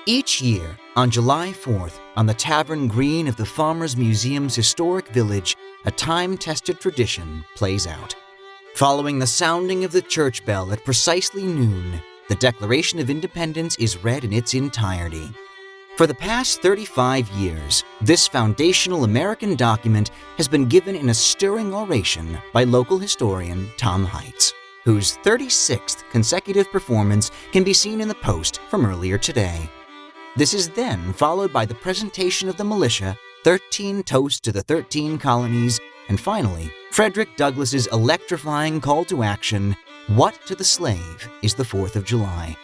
Each year, on July 4th, on the Tavern Green of the Farmers Museum's historic village, a time-tested tradition plays out. Following the sounding of the church bell at precisely noon, the Declaration of Independence is read in its entirety. For the past 35 years, this foundational American document has been given in a stirring oration by local historian Tom Heitz, whose 36th consecutive performance can be seen in the Post from earlier today. This is then followed by the presentation of the militia, 13 toasts to the 13 colonies, and finally, Frederick Douglass's electrifying call to action, "What to the slave is the 4th of July?"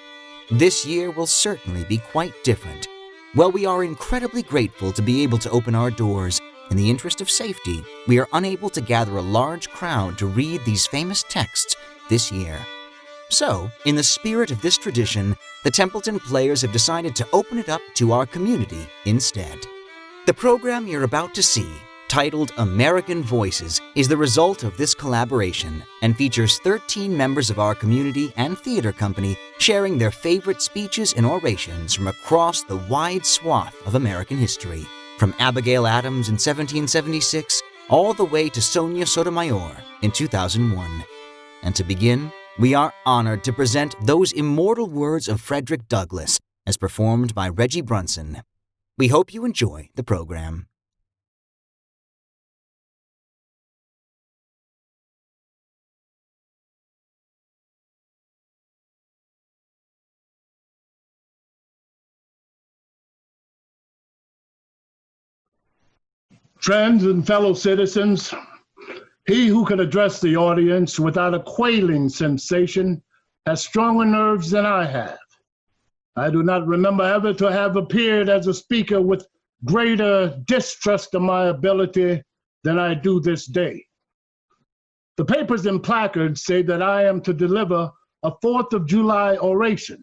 This year will certainly be quite different. While we are incredibly grateful to be able to open our doors, in the interest of safety, we are unable to gather a large crowd to read these famous texts this year. So, in the spirit of this tradition, the Templeton players have decided to open it up to our community instead. The program you're about to see, titled American Voices, is the result of this collaboration and features 13 members of our community and theater company sharing their favorite speeches and orations from across the wide swath of American history, from Abagail Adams in 1776 all the way to Sonia Sotomayor in 2001. And to begin, we are honored to present those immortal words of Frederick Douglass as performed by Reggie Brunson. We hope you enjoy the program. Friends and fellow citizens, he who can address the audience without a quailing sensation has stronger nerves than I have. I do not remember ever to have appeared as a speaker with greater distrust of my ability than I do this day. The papers and placards say that I am to deliver a 4th of July oration.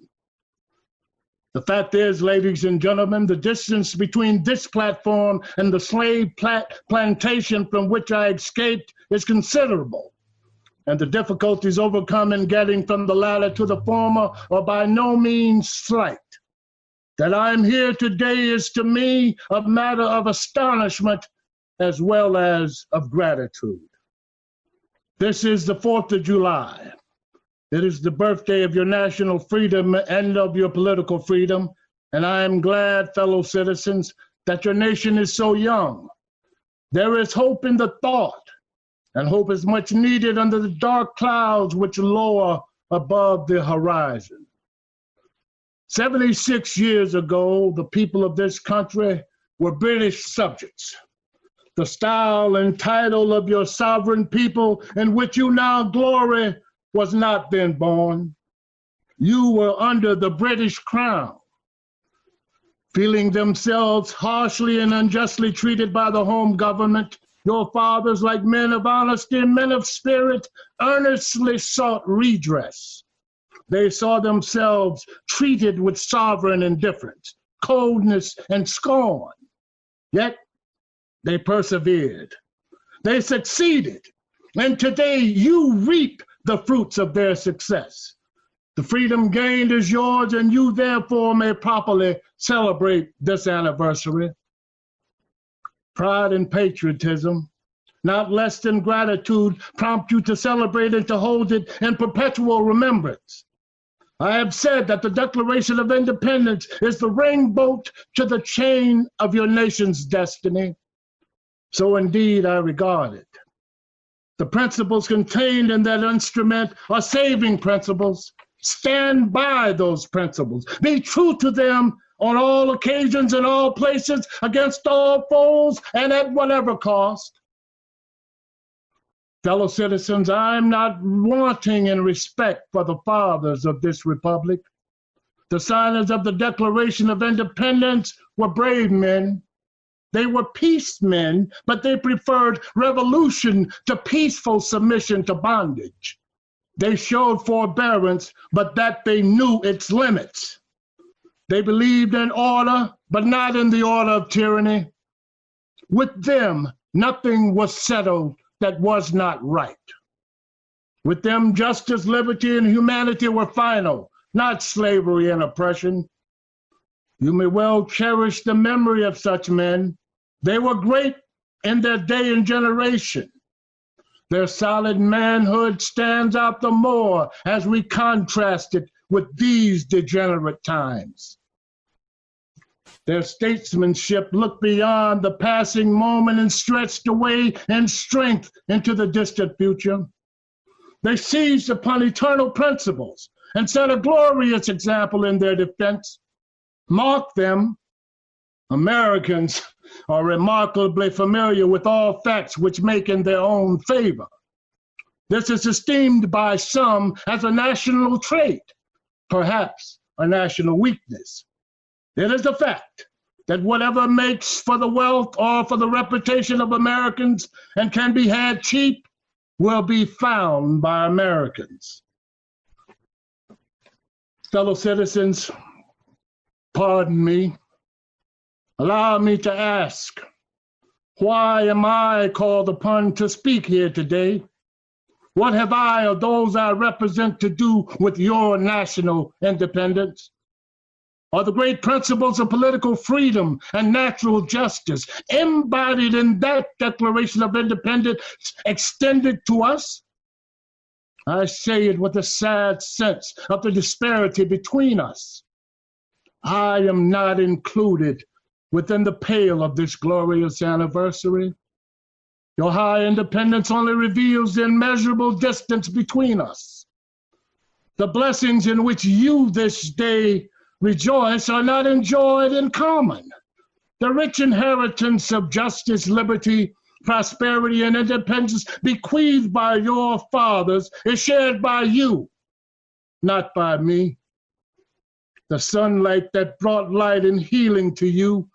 The fact is, ladies and gentlemen, the distance between this platform and the slave plantation from which I escaped is considerable, and the difficulties overcome in getting from the latter to the former are by no means slight. That I am here today is to me a matter of astonishment as well as of gratitude. This is the 4th of July. It is the birthday of your national freedom and of your political freedom, and I am glad, fellow citizens, that your nation is so young. There is hope in the thought, and hope is much needed under the dark clouds which lower above the horizon. 76 years ago, the people of this country were British subjects. The style and title of your sovereign people in which you now glory was not then born. You were under the British crown. Feeling themselves harshly and unjustly treated by the home government, your fathers, like men of honesty and men of spirit, earnestly sought redress. They saw themselves treated with sovereign indifference, coldness, and scorn. Yet they persevered. They succeeded. And today you reap the fruits of their success. The freedom gained is yours, and you therefore may properly celebrate this anniversary. Pride and patriotism, not less than gratitude, prompt you to celebrate and to hold it in perpetual remembrance. I have said that the Declaration of Independence is the ring bolt to the chain of your nation's destiny. So indeed I regard it. The principles contained in that instrument are saving principles. Stand by those principles. Be true to them on all occasions, in all places, against all foes, and at whatever cost. Fellow citizens, I'm not wanting in respect for the fathers of this republic. The signers of the Declaration of Independence were brave men. They were peace men, but they preferred revolution to peaceful submission to bondage. They showed forbearance, but that they knew its limits. They believed in order, but not in the order of tyranny. With them, nothing was settled that was not right. With them, justice, liberty, and humanity were final, not slavery and oppression. You may well cherish the memory of such men. They were great in their day and generation. Their solid manhood stands out the more as we contrast it with these degenerate times. Their statesmanship looked beyond the passing moment and stretched away in strength into the distant future. They seized upon eternal principles and set a glorious example in their defense. Mark them. Americans are remarkably familiar with all facts which make in their own favor. This is esteemed by some as a national trait, perhaps a national weakness. It is a fact that whatever makes for the wealth or for the reputation of Americans and can be had cheap will be found by Americans. Fellow citizens, pardon me. Allow me to ask, why am I called upon to speak here today? What have I or those I represent to do with your national independence? Are the great principles of political freedom and natural justice embodied in that Declaration of Independence extended to us? I say it with a sad sense of the disparity between us. I am not included within the pale of this glorious anniversary. Your high independence only reveals the immeasurable distance between us. The blessings in which you this day rejoice are not enjoyed in common. The rich inheritance of justice, liberty, prosperity, and independence bequeathed by your fathers is shared by you, not by me. The sunlight that brought light and healing to you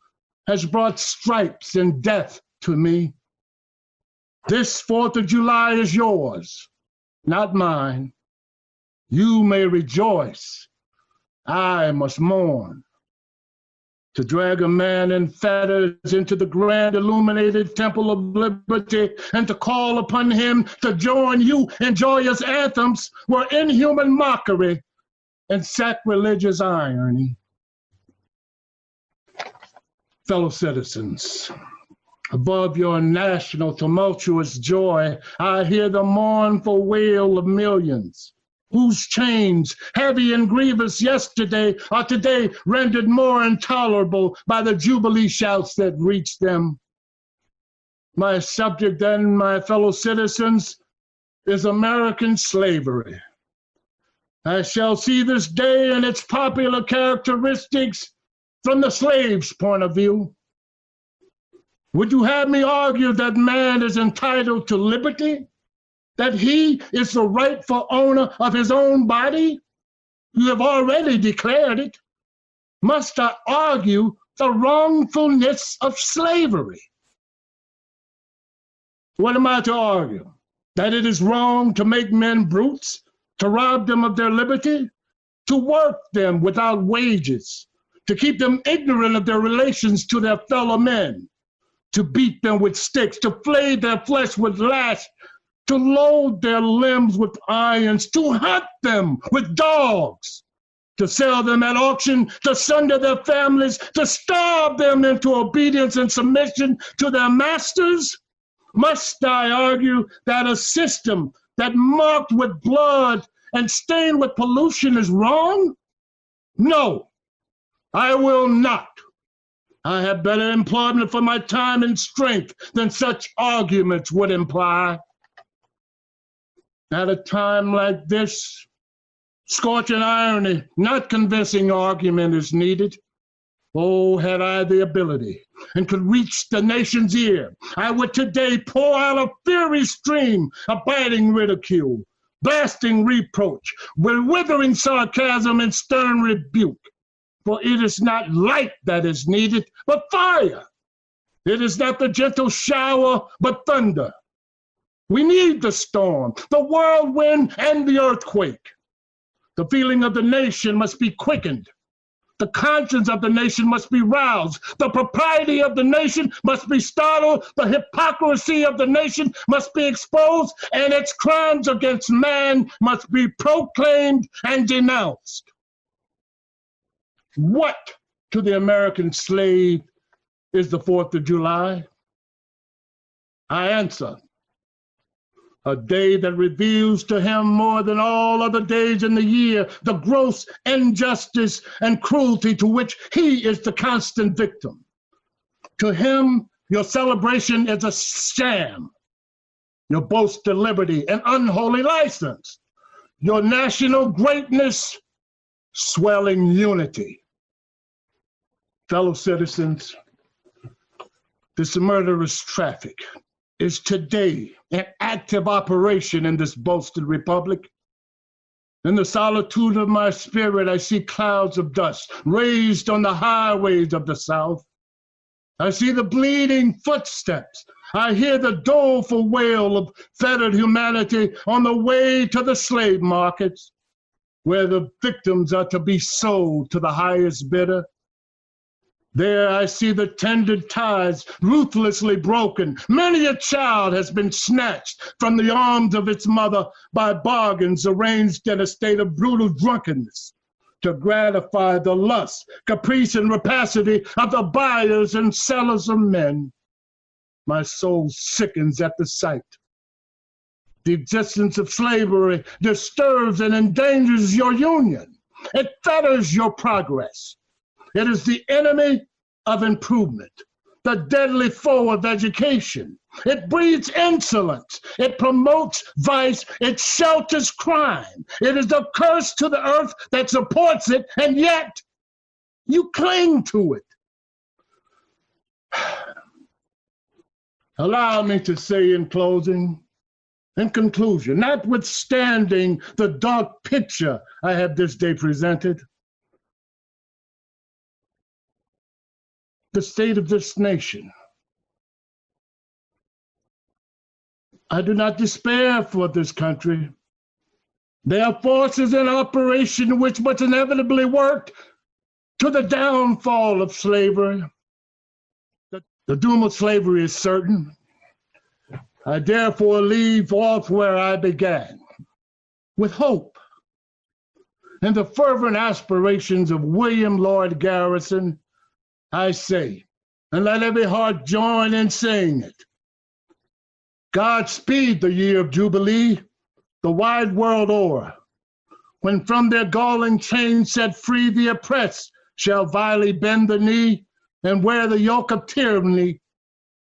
has brought stripes and death to me. This 4th of July is yours, not mine. You may rejoice. I must mourn. To drag a man in fetters into the grand illuminated temple of liberty and to call upon him to join you in joyous anthems were inhuman mockery and sacrilegious irony. Fellow citizens, above your national tumultuous joy, I hear the mournful wail of millions whose chains, heavy and grievous yesterday, are today rendered more intolerable by the jubilee shouts that reach them. My subject then, my fellow citizens, is American slavery. I shall see this day and its popular characteristics from the slave's point of view. Would you have me argue that man is entitled to liberty? That he is the rightful owner of his own body? You have already declared it. Must I argue the wrongfulness of slavery? What am I to argue? That it is wrong to make men brutes, to rob them of their liberty, to work them without wages, to keep them ignorant of their relations to their fellow men, to beat them with sticks, to flay their flesh with lash, to load their limbs with irons, to hunt them with dogs, to sell them at auction, to sunder their families, to starve them into obedience and submission to their masters? Must I argue that a system that marked with blood and stained with pollution is wrong? No, I will not. I have better employment for my time and strength than such arguments would imply. At a time like this, scorching irony, not convincing argument is needed. Oh, had I the ability and could reach the nation's ear, I would today pour out a fiery stream of biting ridicule, blasting reproach, with withering sarcasm and stern rebuke. For it is not light that is needed, but fire. It is not the gentle shower, but thunder. We need the storm, the whirlwind, and the earthquake. The feeling of the nation must be quickened. The conscience of the nation must be roused. The propriety of the nation must be startled. The hypocrisy of the nation must be exposed, and its crimes against man must be proclaimed and denounced. What to the American slave is the 4th of July? I answer, a day that reveals to him more than all other days in the year the gross injustice and cruelty to which he is the constant victim. To him, your celebration is a sham. Your boasted liberty an unholy license. Your national greatness, swelling unity. Fellow citizens, this murderous traffic is today an active operation in this boasted republic. In the solitude of my spirit, I see clouds of dust raised on the highways of the South. I see the bleeding footsteps. I hear the doleful wail of fettered humanity on the way to the slave markets, where the victims are to be sold to the highest bidder. There I see the tender ties ruthlessly broken. Many a child has been snatched from the arms of its mother by bargains arranged in a state of brutal drunkenness to gratify the lust, caprice, and rapacity of the buyers and sellers of men. My soul sickens at the sight. The existence of slavery disturbs and endangers your union. It fetters your progress. It is the enemy of improvement, the deadly foe of education. It breeds insolence. It promotes vice. It shelters crime. It is a curse to the earth that supports it, and yet you cling to it. Allow me to say in closing, in conclusion, notwithstanding the dark picture I have this day presented, the state of this nation, I do not despair for this country. There are forces in operation which must inevitably work to the downfall of slavery. The doom of slavery is certain. I therefore leave off where I began, with hope and the fervent aspirations of William Lloyd Garrison. I say, and let every heart join in saying it, God speed the year of Jubilee, the wide world o'er, when from their galling chains set free the oppressed shall vilely bend the knee and wear the yoke of tyranny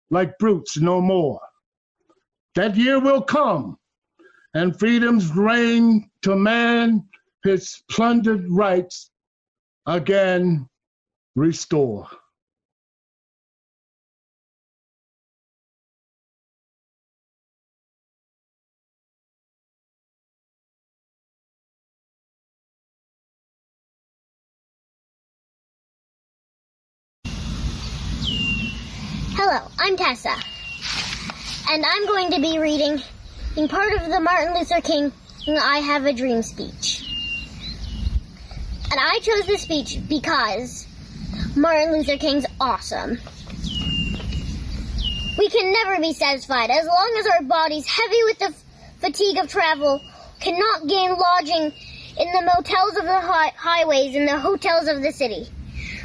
like brutes no more. That year will come, and freedom's reign to man his plundered rights again restore. Hello, I'm Tessa, and I'm going to be reading part of the Martin Luther King I Have a Dream speech. And I chose this speech because Martin Luther King's awesome. We can never be satisfied as long as our bodies, heavy with the fatigue of travel, cannot gain lodging in the motels of the highways and the hotels of the city.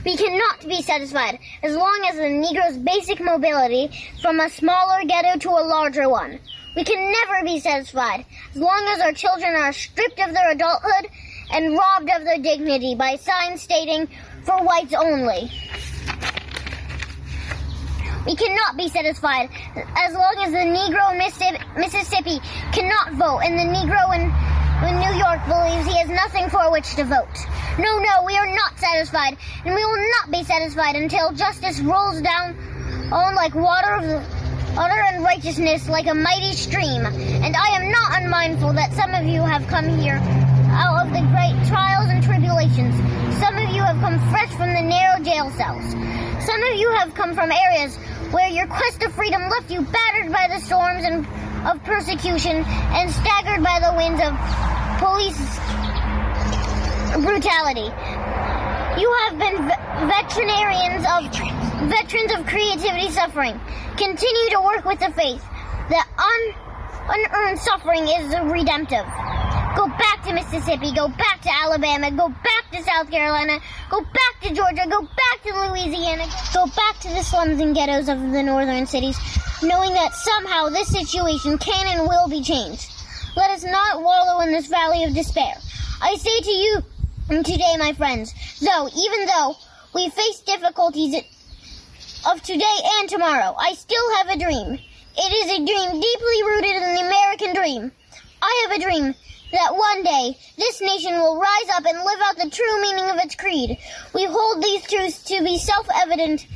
We cannot be satisfied as long as the Negro's basic mobility from a smaller ghetto to a larger one. We can never be satisfied as long as our children are stripped of their adulthood and robbed of their dignity by signs stating, "For whites only." We cannot be satisfied as long as the Negro in Mississippi cannot vote and the Negro in New York believes he has nothing for which to vote. No, we are not satisfied, and we will not be satisfied until justice rolls down on like water and righteousness like a mighty stream. And I am not unmindful that some of you have come here out of the great trials and tribulations. Some of you have come fresh from the narrow jail cells. Some of you have come from areas where your quest of freedom left you battered by the storms of persecution and staggered by the winds of police brutality. You have been veterans of creativity suffering. Continue to work with the faith that unearned suffering is redemptive. Go back to Mississippi, go back to Alabama, go back to South Carolina, go back to Georgia, go back to Louisiana, go back to the slums and ghettos of the northern cities, knowing that somehow this situation can and will be changed. Let us not wallow in this valley of despair. I say to you today, my friends, even though we face difficulties of today and tomorrow, I still have a dream. It is a dream deeply rooted in the American dream. I have a dream that one day this nation will rise up and live out the true meaning of its creed. We hold these truths to be self-evident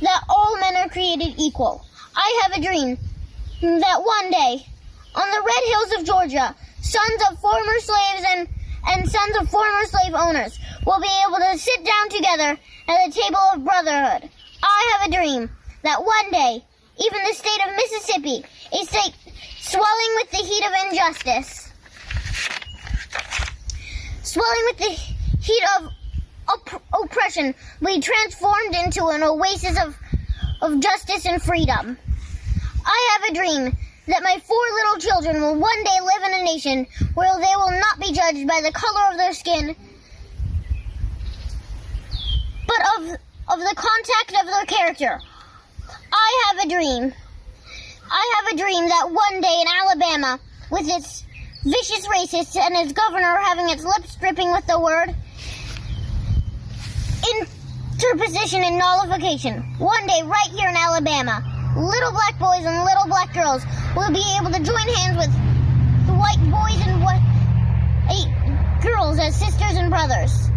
that all men are created equal. I have a dream that one day, on the red hills of Georgia, sons of former slaves and sons of former slave owners will be able to sit down together at the table of brotherhood. I have a dream that one day, even the state of Mississippi, a state swelling with the heat of injustice, swelling with the heat of oppression, will be transformed into an oasis of justice and freedom. I have a dream that my 4 little children will one day live in a nation where they will not be judged by the color of their skin, but of the contact of their character. I have a dream. I have a dream that one day in Alabama, with its vicious racists and its governor having its lips dripping with the word interposition and nullification, one day right here in Alabama, little black boys and little black girls will be able to join hands with the white boys and white girls as sisters and brothers.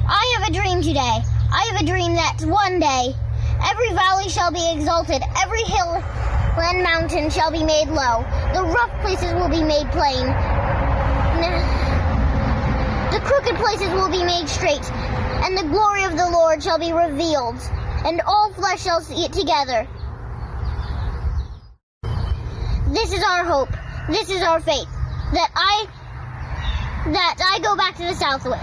I have a dream today. I have a dream that one day every valley shall be exalted, every hill and mountain shall be made low, the rough places will be made plain, the crooked places will be made straight, and the glory of the Lord shall be revealed, and all flesh shall see it together. This is our hope, this is our faith, that I go back to the South with.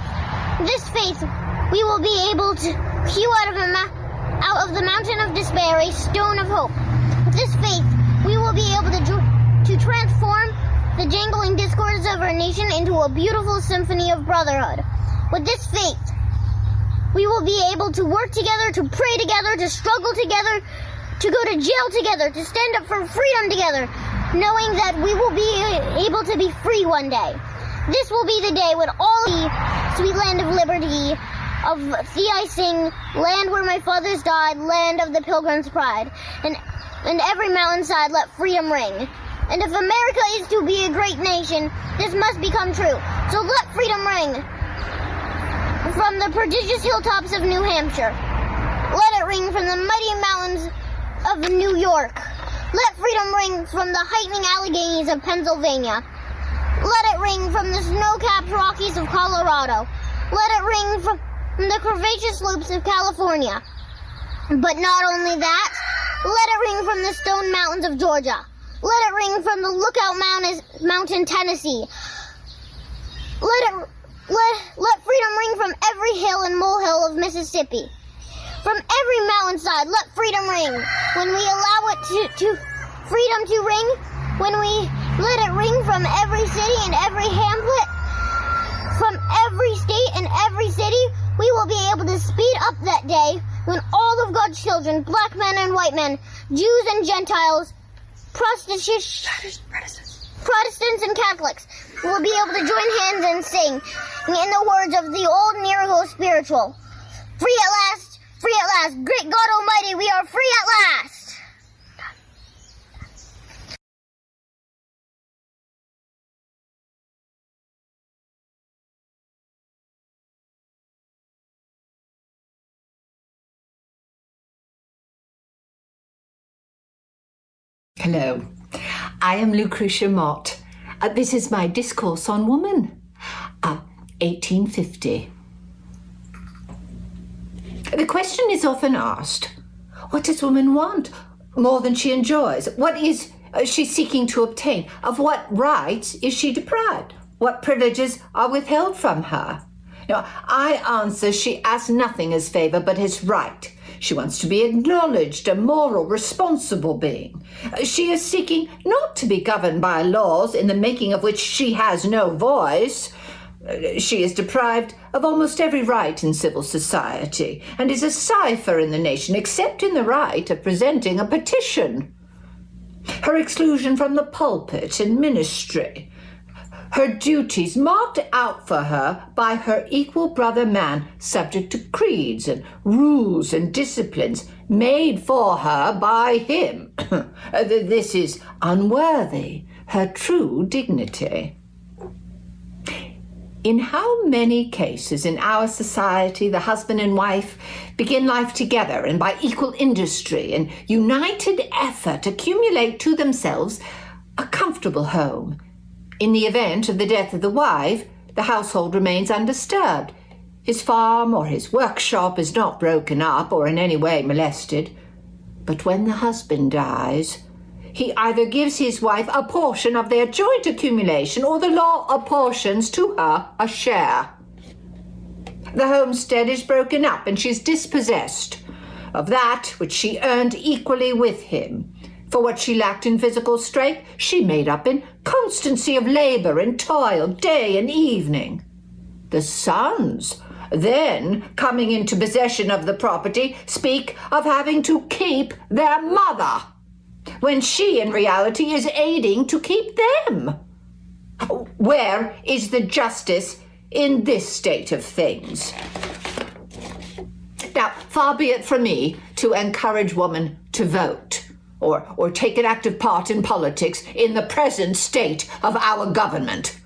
This faith, we will be able to hew out of the mountain of despair a stone of hope. With this faith, we will be able to transform the jangling discords of our nation into a beautiful symphony of brotherhood. With this faith, we will be able to work together, to pray together, to struggle together, to go to jail together, to stand up for freedom together, knowing that we will be able to be free one day. This will be the day when all the sweet land of liberty, of thee I sing, land where my fathers died, land of the pilgrim's pride, and every mountainside let freedom ring. And if America is to be a great nation, this must become true. So let freedom ring from the prodigious hilltops of New Hampshire. Let it ring from the mighty mountains of New York. Let freedom ring from the heightening Alleghenies of Pennsylvania. Let it ring from the snow-capped Rockies of Colorado. Let it ring from the curvaceous slopes of California. But not only that, let it ring from the stone mountains of Georgia. Let it ring from the Lookout Mountain, Tennessee. Let freedom ring from every hill and molehill of Mississippi. From every mountainside, let freedom ring. When we allow it to freedom to ring, when we let it ring from every city and every hamlet, from every state and every city, we will be able to speed up that day when all of God's children, black men and white men, Jews and Gentiles, Protestants and Catholics, will be able to join hands and sing in the words of the old Negro spiritual. Free at last, great God Almighty, we are free at last. Hello, I am Lucretia Mott. This is my Discourse on Woman, 1850. The question is often asked, what does woman want more than she enjoys? What is she seeking to obtain? Of what rights is she deprived? What privileges are withheld from her? Now, I answer she asks nothing as favor but as right. She wants to be acknowledged a moral, responsible being. She is seeking not to be governed by laws in the making of which she has no voice. She is deprived of almost every right in civil society and is a cipher in the nation, except in the right of presenting a petition. Her exclusion from the pulpit and ministry, her duties marked out for her by her equal brother man, subject to creeds and rules and disciplines made for her by him. This is unworthy her true dignity. In how many cases in our society the husband and wife begin life together and by equal industry and united effort accumulate to themselves a comfortable home. In the event of the death of the wife, the household remains undisturbed. His farm or his workshop is not broken up or in any way molested. But when the husband dies, he either gives his wife a portion of their joint accumulation or the law apportions to her a share. The homestead is broken up and she's dispossessed of that which she earned equally with him. For what she lacked in physical strength, she made up in constancy of labor and toil, day and evening. The sons, then, coming into possession of the property, speak of having to keep their mother, when she, in reality, is aiding to keep them. Where is the justice in this state of things? Now, far be it from me to encourage woman to vote or take an active part in politics in the present state of our government.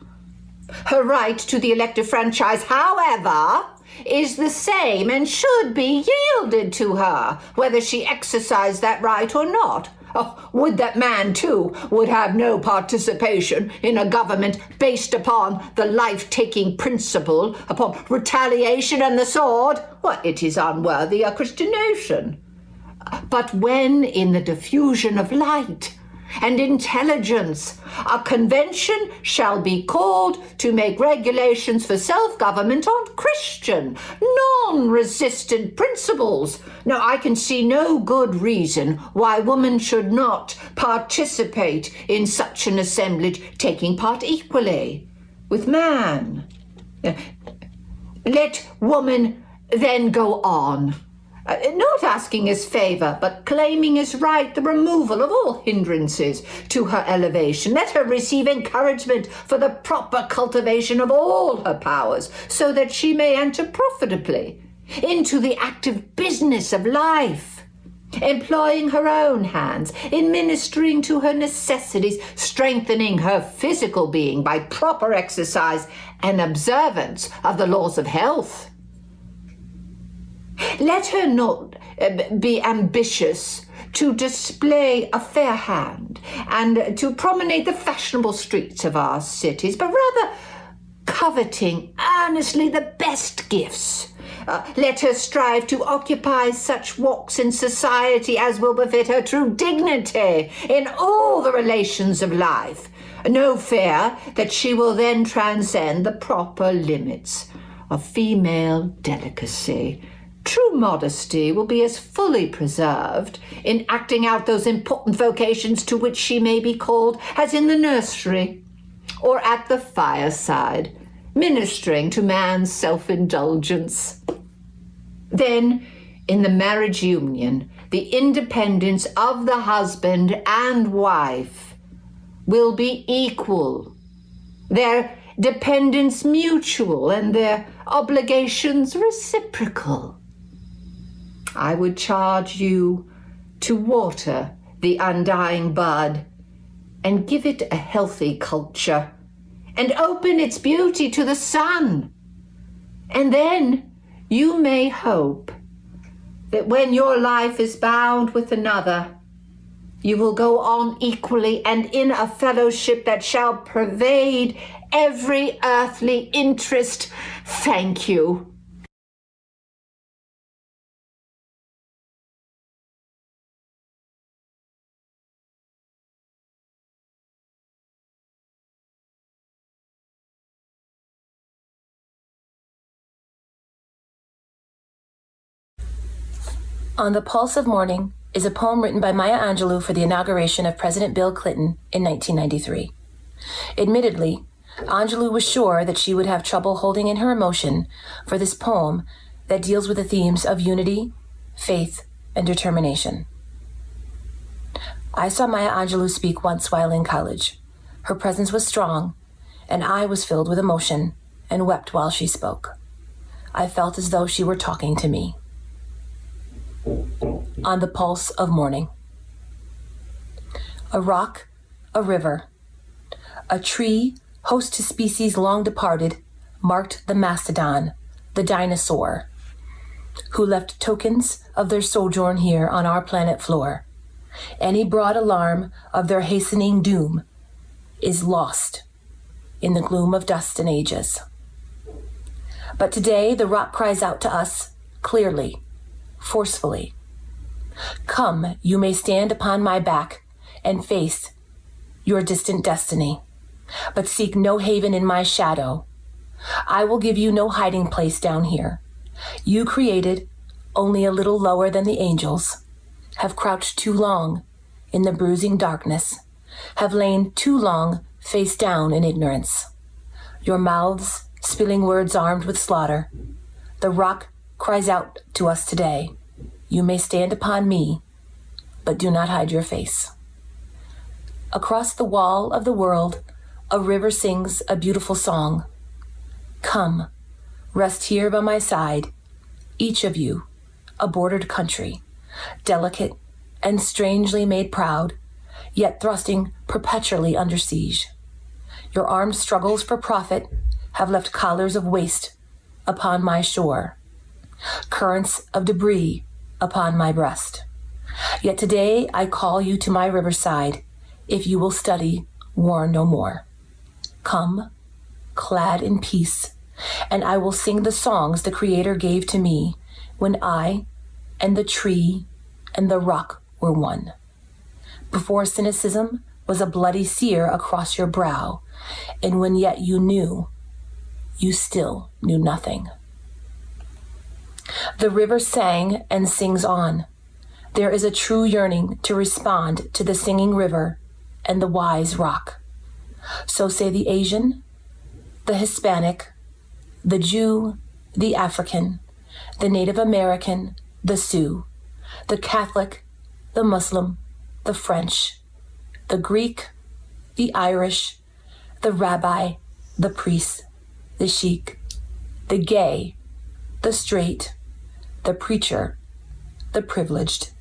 Her right to the elective franchise, however, is the same and should be yielded to her, whether she exercise that right or not. Oh, would that man, too, would have no participation in a government based upon the life-taking principle, upon retaliation and the sword? Well, it is unworthy a Christian nation. But when, in the diffusion of light and intelligence, a convention shall be called to make regulations for self-government on Christian, non-resistant principles. Now, I can see no good reason why woman should not participate in such an assemblage, taking part equally with man. Let woman then go on, not asking as favour, but claiming as right the removal of all hindrances to her elevation. Let her receive encouragement for the proper cultivation of all her powers, so that she may enter profitably into the active business of life, employing her own hands in ministering to her necessities, strengthening her physical being by proper exercise and observance of the laws of health. Let her not be ambitious to display a fair hand and to promenade the fashionable streets of our cities, but rather coveting earnestly the best gifts. Let her strive to occupy such walks in society as will befit her true dignity in all the relations of life. No fear that she will then transcend the proper limits of female delicacy. True modesty will be as fully preserved in acting out those important vocations to which she may be called as in the nursery or at the fireside, ministering to man's self-indulgence. Then, in the marriage union, the independence of the husband and wife will be equal, their dependence mutual, and their obligations reciprocal. I would charge you to water the undying bud and give it a healthy culture and open its beauty to the sun. And then you may hope that when your life is bound with another, you will go on equally and in a fellowship that shall pervade every earthly interest. Thank you. On the Pulse of Morning is a poem written by Maya Angelou for the inauguration of President Bill Clinton in 1993. Admittedly, Angelou was sure that she would have trouble holding in her emotion for this poem that deals with the themes of unity, faith, and determination. I saw Maya Angelou speak once while in college. Her presence was strong, and I was filled with emotion and wept while she spoke. I felt as though she were talking to me. On the Pulse of Morning. A rock, a river, a tree, host to species long departed, marked the mastodon, the dinosaur, who left tokens of their sojourn here on our planet floor. Any broad alarm of their hastening doom is lost in the gloom of dust and ages. But today the rock cries out to us clearly, forcefully. Come, you may stand upon my back and face your distant destiny, but seek no haven in my shadow. I will give you no hiding place down here. You created only a little lower than the angels, have crouched too long in the bruising darkness, have lain too long face down in ignorance. Your mouths spilling words armed with slaughter. The rock cries out to us today. You may stand upon me, but do not hide your face. Across the wall of the world, a river sings a beautiful song. Come, rest here by my side, each of you, a bordered country, delicate and strangely made proud, yet thrusting perpetually under siege. Your armed struggles for profit have left collars of waste upon my shore, currents of debris upon my breast. Yet today I call you to my riverside, if you will study war no more. Come, clad in peace, and I will sing the songs the Creator gave to me when I and the tree and the rock were one. Before cynicism was a bloody sear across your brow, and when yet you knew, you still knew nothing. The river sang and sings on. There is a true yearning to respond to the singing river and the wise rock. So say the Asian, the Hispanic, the Jew, the African, the Native American, the Sioux, the Catholic, the Muslim, the French, the Greek, the Irish, the rabbi, the priest, the sheik, the gay, the straight, the preacher, the privileged,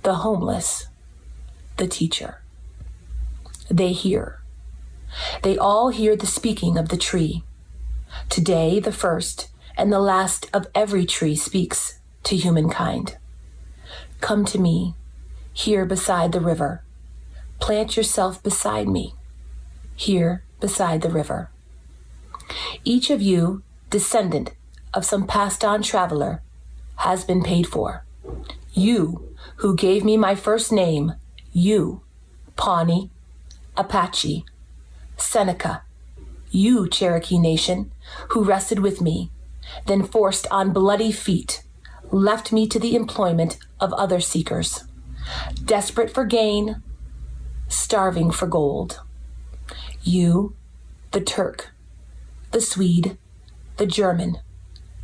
the homeless, the teacher. They hear. They all hear the speaking of the tree. Today, the first and the last of every tree speaks to humankind. Come to me, here beside the river. Plant yourself beside me, here beside the river. Each of you, descendant of some passed-on traveler, has been paid for. You, who gave me my first name, you, Pawnee, Apache, Seneca, you, Cherokee Nation, who rested with me, then forced on bloody feet, left me to the employment of other seekers, desperate for gain, starving for gold. You, the Turk, the Swede, the German,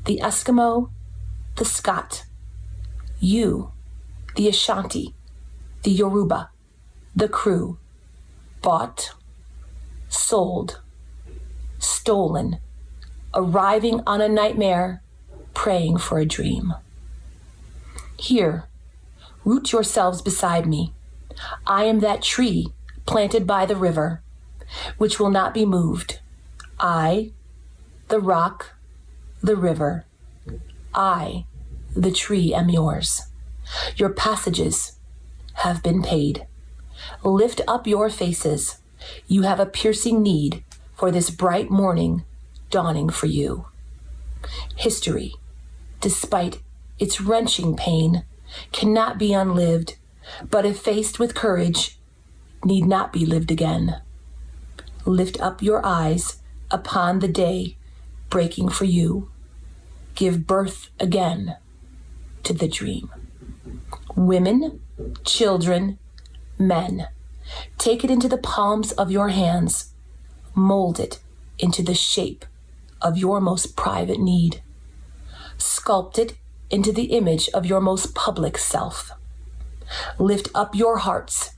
the Eskimo, the Scot, you, the Ashanti, the Yoruba, the Crew, bought, sold, stolen, arriving on a nightmare, praying for a dream. Here, root yourselves beside me. I am that tree planted by the river, which will not be moved. I, the rock, the river, I, the tree, am yours. Your passages have been paid. Lift up your faces. You have a piercing need for this bright morning dawning for you. History, despite its wrenching pain, cannot be unlived, but if faced with courage, need not be lived again. Lift up your eyes upon the day breaking for you. Give birth again to the dream. women, children, men. Take it into the palms of your hands. Mold it into the shape of your most private need. Sculpt it into the image of your most public self. Lift up your hearts.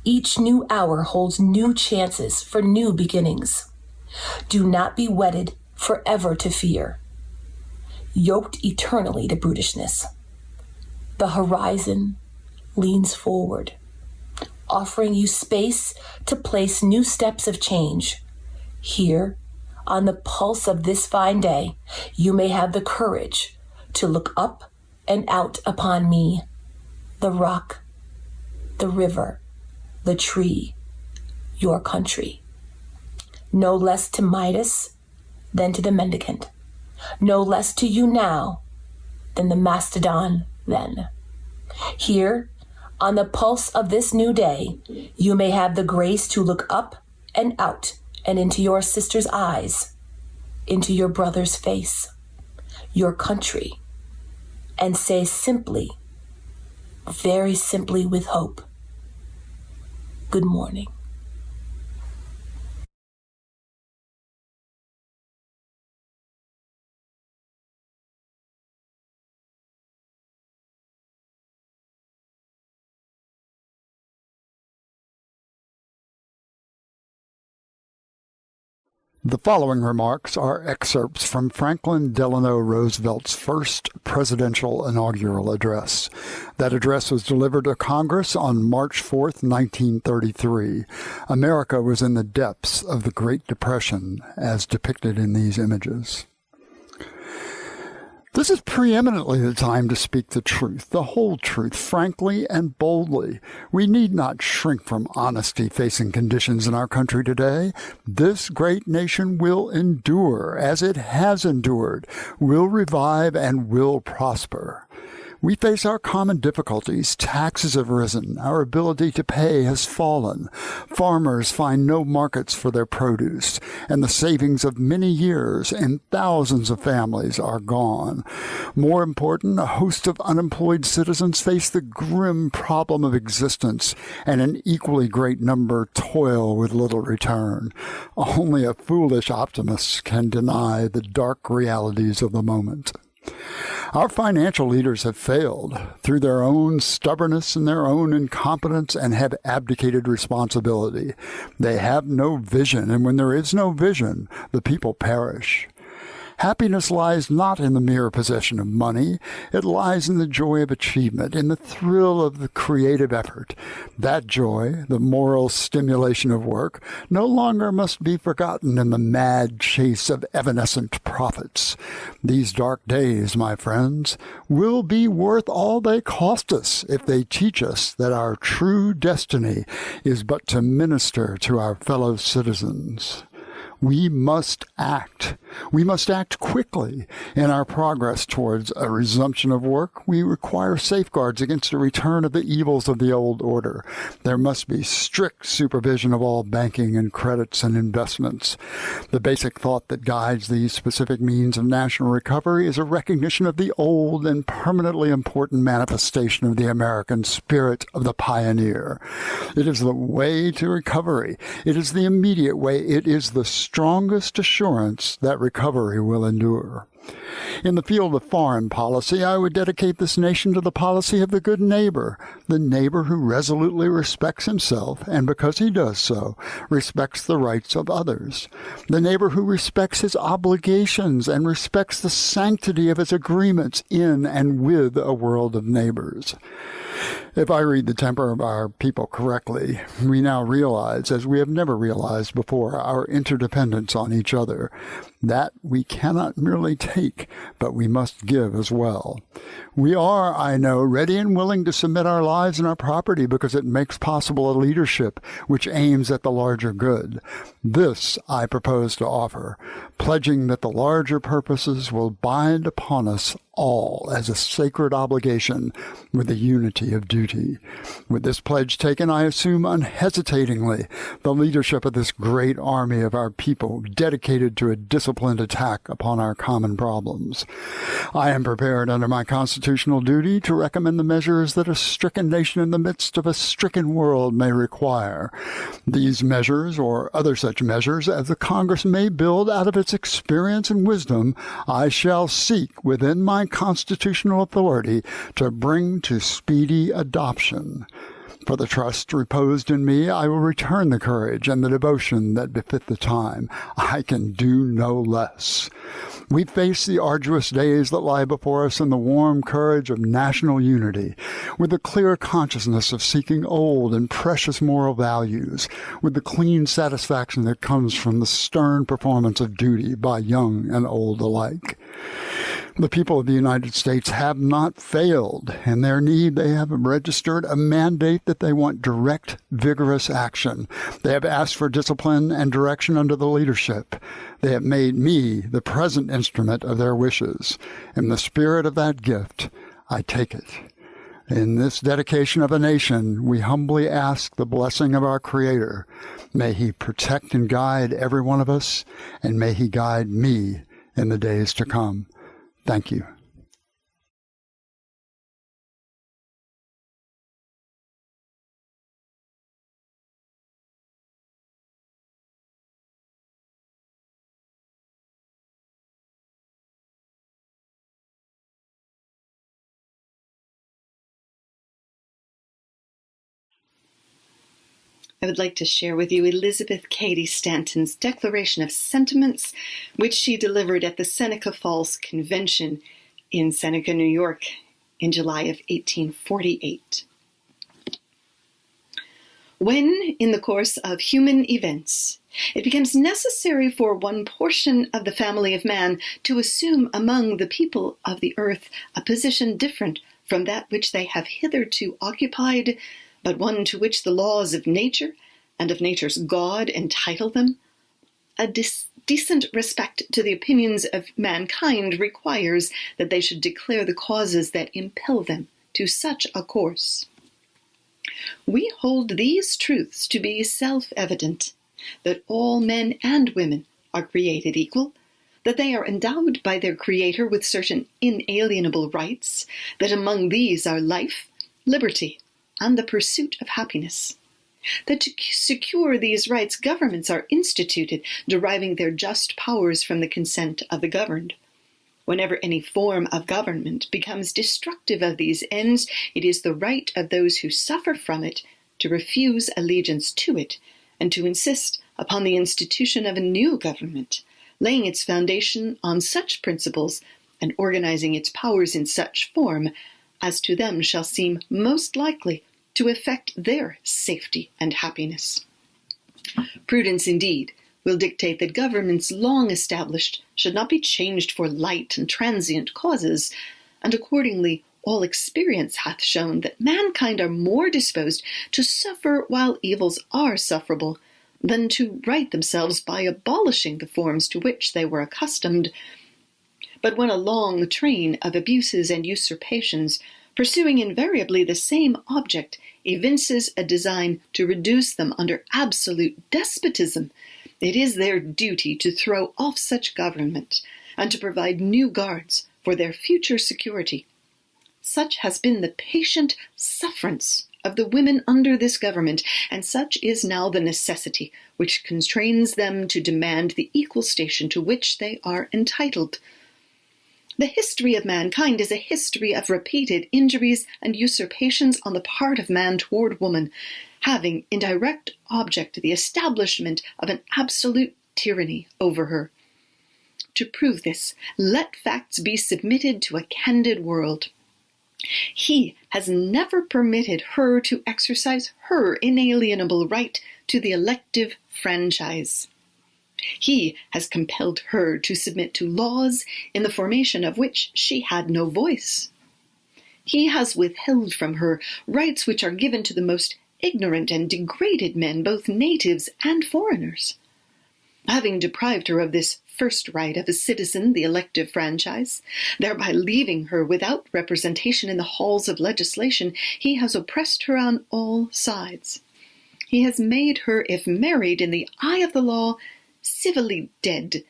Each new hour holds new chances for new beginnings. Do not be wedded forever to fear, yoked eternally to brutishness. The horizon leans forward, offering you space to place new steps of change. Here, on the pulse of this fine day, you may have the courage to look up and out upon me, the rock, the river, the tree, your country. No less to Midas than to the mendicant. No less to you now than the mastodon then. Here, on the pulse of this new day, you may have the grace to look up and out and into your sister's eyes, into your brother's face, your country, and say simply, very simply with hope, good morning. The following remarks are excerpts from Franklin Delano Roosevelt's first presidential inaugural address. That address was delivered to Congress on March 4th, 1933. America was in the depths of the Great Depression, as depicted in these images. This is preeminently the time to speak the truth, the whole truth, frankly and boldly. We need not shrink from honesty facing conditions in our country today. This great nation will endure, as it has endured, will revive, and will prosper. We face our common difficulties. Taxes have risen. Our ability to pay has fallen. Farmers find no markets for their produce, and the savings of many years and thousands of families are gone. More important, a host of unemployed citizens face the grim problem of existence, and an equally great number toil with little return. Only a foolish optimist can deny the dark realities of the moment. Our financial leaders have failed through their own stubbornness and their own incompetence and have abdicated responsibility. They have no vision, and when there is no vision, the people perish. Happiness lies not in the mere possession of money. It lies in the joy of achievement, in the thrill of the creative effort. That joy, the moral stimulation of work, no longer must be forgotten in the mad chase of evanescent profits. These dark days, my friends, will be worth all they cost us if they teach us that our true destiny is but to minister to our fellow citizens. We must act. We must act quickly. In our progress towards a resumption of work, we require safeguards against a return of the evils of the old order. There must be strict supervision of all banking and credits and investments. The basic thought that guides these specific means of national recovery is a recognition of the old and permanently important manifestation of the American spirit of the pioneer. It is the way to recovery. It is the immediate way. It is the strongest assurance that recovery will endure. In the field of foreign policy, I would dedicate this nation to the policy of the good neighbor, the neighbor who resolutely respects himself, and because he does so, respects the rights of others, the neighbor who respects his obligations and respects the sanctity of his agreements in and with a world of neighbors. If I read the temper of our people correctly, we now realize, as we have never realized before, our interdependence on each other. That we cannot merely take, but we must give as well. We are, I know, ready and willing to submit our lives and our property because it makes possible a leadership which aims at the larger good. This I propose to offer, pledging that the larger purposes will bind upon us all as a sacred obligation with the unity of duty. With this pledge taken, I assume unhesitatingly the leadership of this great army of our people, dedicated to a discipline disciplined attack upon our common problems. I am prepared under my constitutional duty to recommend the measures that a stricken nation in the midst of a stricken world may require. These measures, or other such measures as the Congress may build out of its experience and wisdom, I shall seek within my constitutional authority to bring to speedy adoption. For the trust reposed in me, I will return the courage and the devotion that befit the time. I can do no less. We face the arduous days that lie before us in the warm courage of national unity, with the clear consciousness of seeking old and precious moral values, with the clean satisfaction that comes from the stern performance of duty by young and old alike. The people of the United States have not failed. In their need, they have registered a mandate that they want direct, vigorous action. They have asked for discipline and direction under the leadership. They have made me the present instrument of their wishes. In the spirit of that gift, I take it. In this dedication of a nation, we humbly ask the blessing of our Creator. May He protect and guide every one of us, and may He guide me in the days to come. Thank you. I would like to share with you Elizabeth Cady Stanton's declaration of sentiments, which she delivered at the Seneca Falls Convention in Seneca, New York, in July of 1848. When, in the course of human events, it becomes necessary for one portion of the family of man to assume among the people of the earth a position different from that which they have hitherto occupied, but one to which the laws of nature and of nature's God entitle them, a decent respect to the opinions of mankind requires that they should declare the causes that impel them to such a course. We hold these truths to be self-evident, that all men and women are created equal, that they are endowed by their Creator with certain inalienable rights, that among these are life, liberty, and the pursuit of happiness. That to secure these rights, governments are instituted, deriving their just powers from the consent of the governed. Whenever any form of government becomes destructive of these ends, it is the right of those who suffer from it to refuse allegiance to it, and to insist upon the institution of a new government, laying its foundation on such principles and organizing its powers in such form as to them shall seem most likely to effect their safety and happiness. Prudence, indeed, will dictate that governments long established should not be changed for light and transient causes, and accordingly all experience hath shown that mankind are more disposed to suffer while evils are sufferable than to right themselves by abolishing the forms to which they were accustomed. But when a long train of abuses and usurpations, pursuing invariably the same object, evinces a design to reduce them under absolute despotism, it is their duty to throw off such government and to provide new guards for their future security. Such has been the patient sufferance of the women under this government, and such is now the necessity which constrains them to demand the equal station to which they are entitled. The history of mankind is a history of repeated injuries and usurpations on the part of man toward woman, having in direct object the establishment of an absolute tyranny over her. To prove this, let facts be submitted to a candid world. He has never permitted her to exercise her inalienable right to the elective franchise. He has compelled her to submit to laws in the formation of which she had no voice. He has withheld from her rights which are given to the most ignorant and degraded men, both natives and foreigners. Having deprived her of this first right of a citizen, the elective franchise, thereby leaving her without representation in the halls of legislation, he has oppressed her on all sides. He has made her, if married in the eye of the law, civilly dead,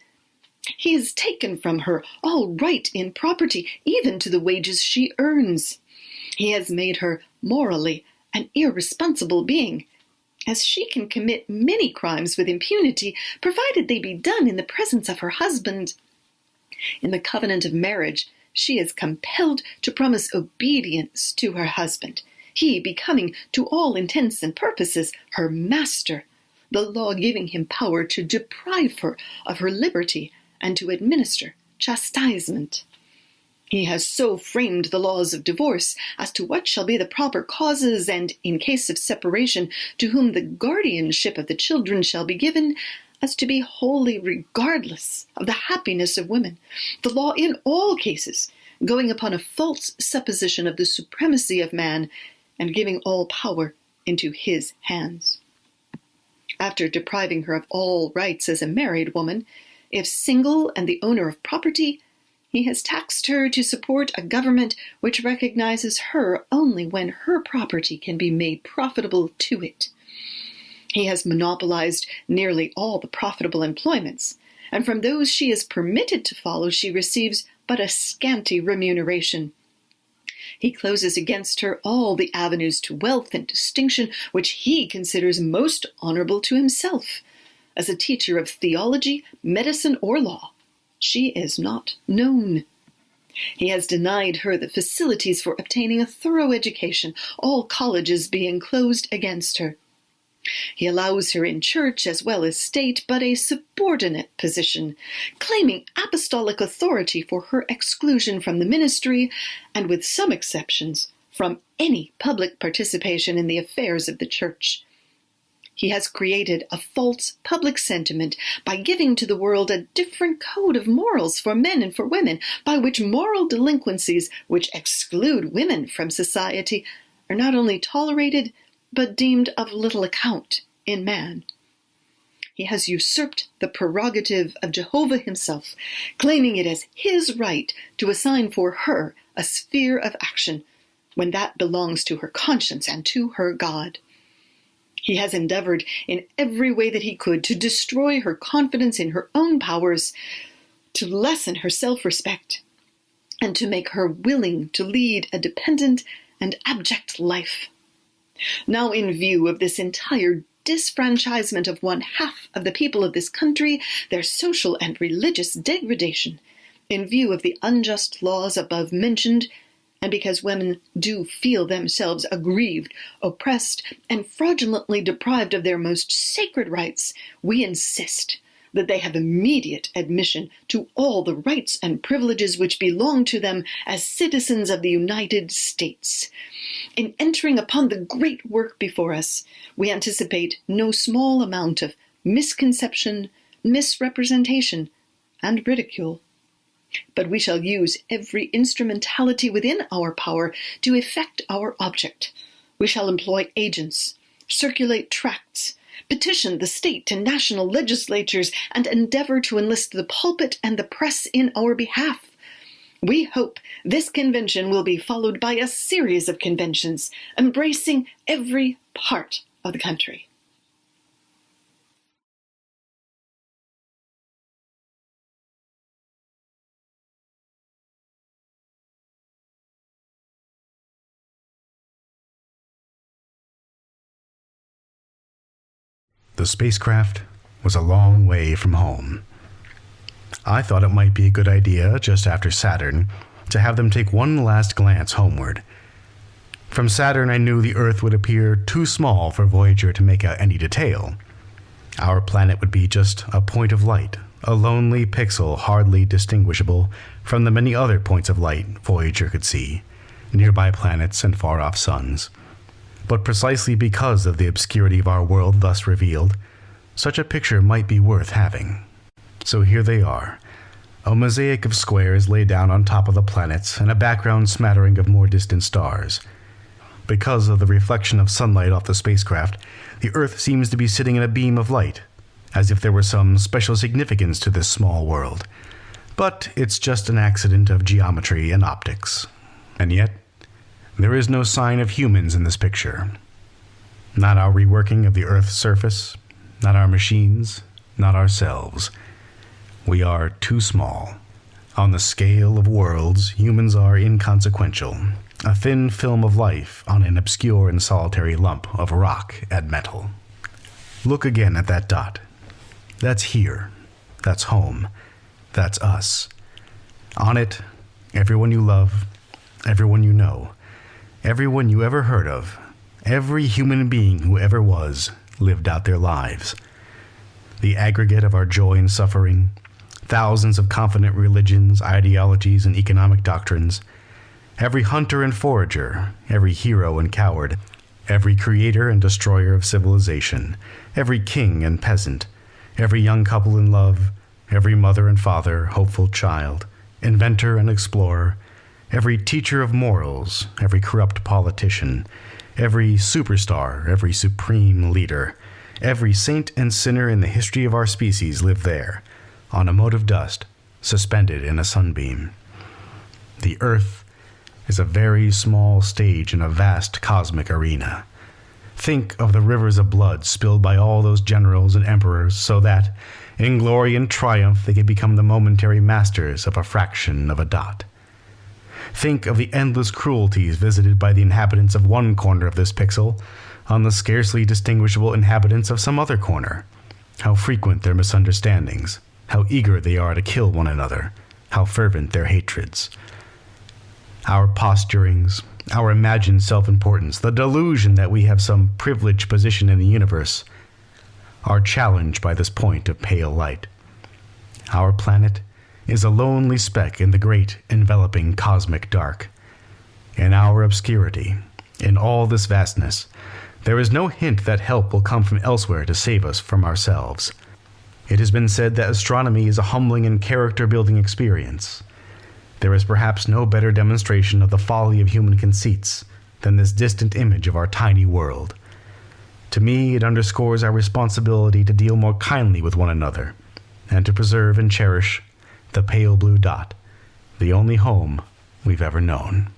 He has taken from her all right in property, even to the wages she earns. He has made her morally an irresponsible being, as she can commit many crimes with impunity, provided they be done in the presence of her husband. In the covenant of marriage, she is compelled to promise obedience to her husband, he becoming, to all intents and purposes, her master, the law giving him power to deprive her of her liberty and to administer chastisement. He has so framed the laws of divorce as to what shall be the proper causes, and, in case of separation, to whom the guardianship of the children shall be given, as to be wholly regardless of the happiness of women, the law in all cases going upon a false supposition of the supremacy of man, and giving all power into his hands. After depriving her of all rights as a married woman, if single and the owner of property, he has taxed her to support a government which recognizes her only when her property can be made profitable to it. He has monopolized nearly all the profitable employments, and from those she is permitted to follow she receives but a scanty remuneration. He closes against her all the avenues to wealth and distinction which he considers most honorable to himself. As a teacher of theology, medicine, or law, she is not known. He has denied her the facilities for obtaining a thorough education, all colleges being closed against her. He allows her in church as well as state, but a subordinate position, claiming apostolic authority for her exclusion from the ministry, and with some exceptions, from any public participation in the affairs of the church. He has created a false public sentiment by giving to the world a different code of morals for men and for women, by which moral delinquencies which exclude women from society are not only tolerated, but deemed of little account in man. He has usurped the prerogative of Jehovah himself, claiming it as his right to assign for her a sphere of action, when that belongs to her conscience and to her God. He has endeavored in every way that he could to destroy her confidence in her own powers, to lessen her self-respect, and to make her willing to lead a dependent and abject life. Now, in view of this entire disfranchisement of one half of the people of this country, their social and religious degradation, in view of the unjust laws above mentioned, and because women do feel themselves aggrieved, oppressed, and fraudulently deprived of their most sacred rights, we insist that they have immediate admission to all the rights and privileges which belong to them as citizens of the United States. In entering upon the great work before us, we anticipate no small amount of misconception, misrepresentation, and ridicule. But we shall use every instrumentality within our power to effect our object. We shall employ agents, circulate tracts, petition the state and national legislatures, and endeavor to enlist the pulpit and the press in our behalf. We hope this convention will be followed by a series of conventions embracing every part of the country. The spacecraft was a long way from home. I thought it might be a good idea, just after Saturn, to have them take one last glance homeward. From Saturn, I knew the Earth would appear too small for Voyager to make out any detail. Our planet would be just a point of light, a lonely pixel hardly distinguishable from the many other points of light Voyager could see, nearby planets and far-off suns. But precisely because of the obscurity of our world thus revealed, such a picture might be worth having. So here they are, a mosaic of squares laid down on top of the planets and a background smattering of more distant stars. Because of the reflection of sunlight off the spacecraft, the Earth seems to be sitting in a beam of light, as if there were some special significance to this small world. But it's just an accident of geometry and optics. And yet, there is no sign of humans in this picture. Not our reworking of the Earth's surface, not our machines, not ourselves. We are too small. On the scale of worlds, humans are inconsequential, a thin film of life on an obscure and solitary lump of rock and metal. Look again at that dot. That's here. That's home. That's us. On it, everyone you love, everyone you know, everyone you ever heard of, every human being who ever was, lived out their lives. The aggregate of our joy and suffering, thousands of confident religions, ideologies, and economic doctrines, every hunter and forager, every hero and coward, every creator and destroyer of civilization, every king and peasant, every young couple in love, every mother and father, hopeful child, inventor and explorer, every teacher of morals, every corrupt politician, every superstar, every supreme leader, every saint and sinner in the history of our species live there, on a mote of dust, suspended in a sunbeam. The earth is a very small stage in a vast cosmic arena. Think of the rivers of blood spilled by all those generals and emperors so that, in glory and triumph, they could become the momentary masters of a fraction of a dot. Think of the endless cruelties visited by the inhabitants of one corner of this pixel on the scarcely distinguishable inhabitants of some other corner. How frequent their misunderstandings, how eager they are to kill one another, how fervent their hatreds. Our posturings, our imagined self-importance, the delusion that we have some privileged position in the universe, are challenged by this point of pale light. Our planet is a lonely speck in the great enveloping cosmic dark. In our obscurity, in all this vastness, there is no hint that help will come from elsewhere to save us from ourselves. It has been said that astronomy is a humbling and character-building experience. There is perhaps no better demonstration of the folly of human conceits than this distant image of our tiny world. To me, it underscores our responsibility to deal more kindly with one another, and to preserve and cherish the pale blue dot, the only home we've ever known.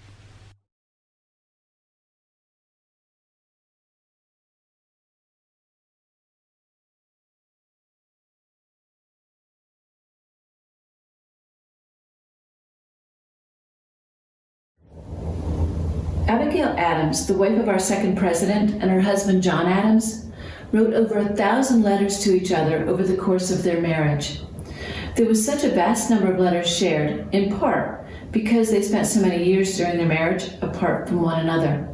Abagail Adams, the wife of our second president, and her husband John Adams, wrote over 1,000 letters to each other over the course of their marriage. There was such a vast number of letters shared, in part because they spent so many years during their marriage apart from one another.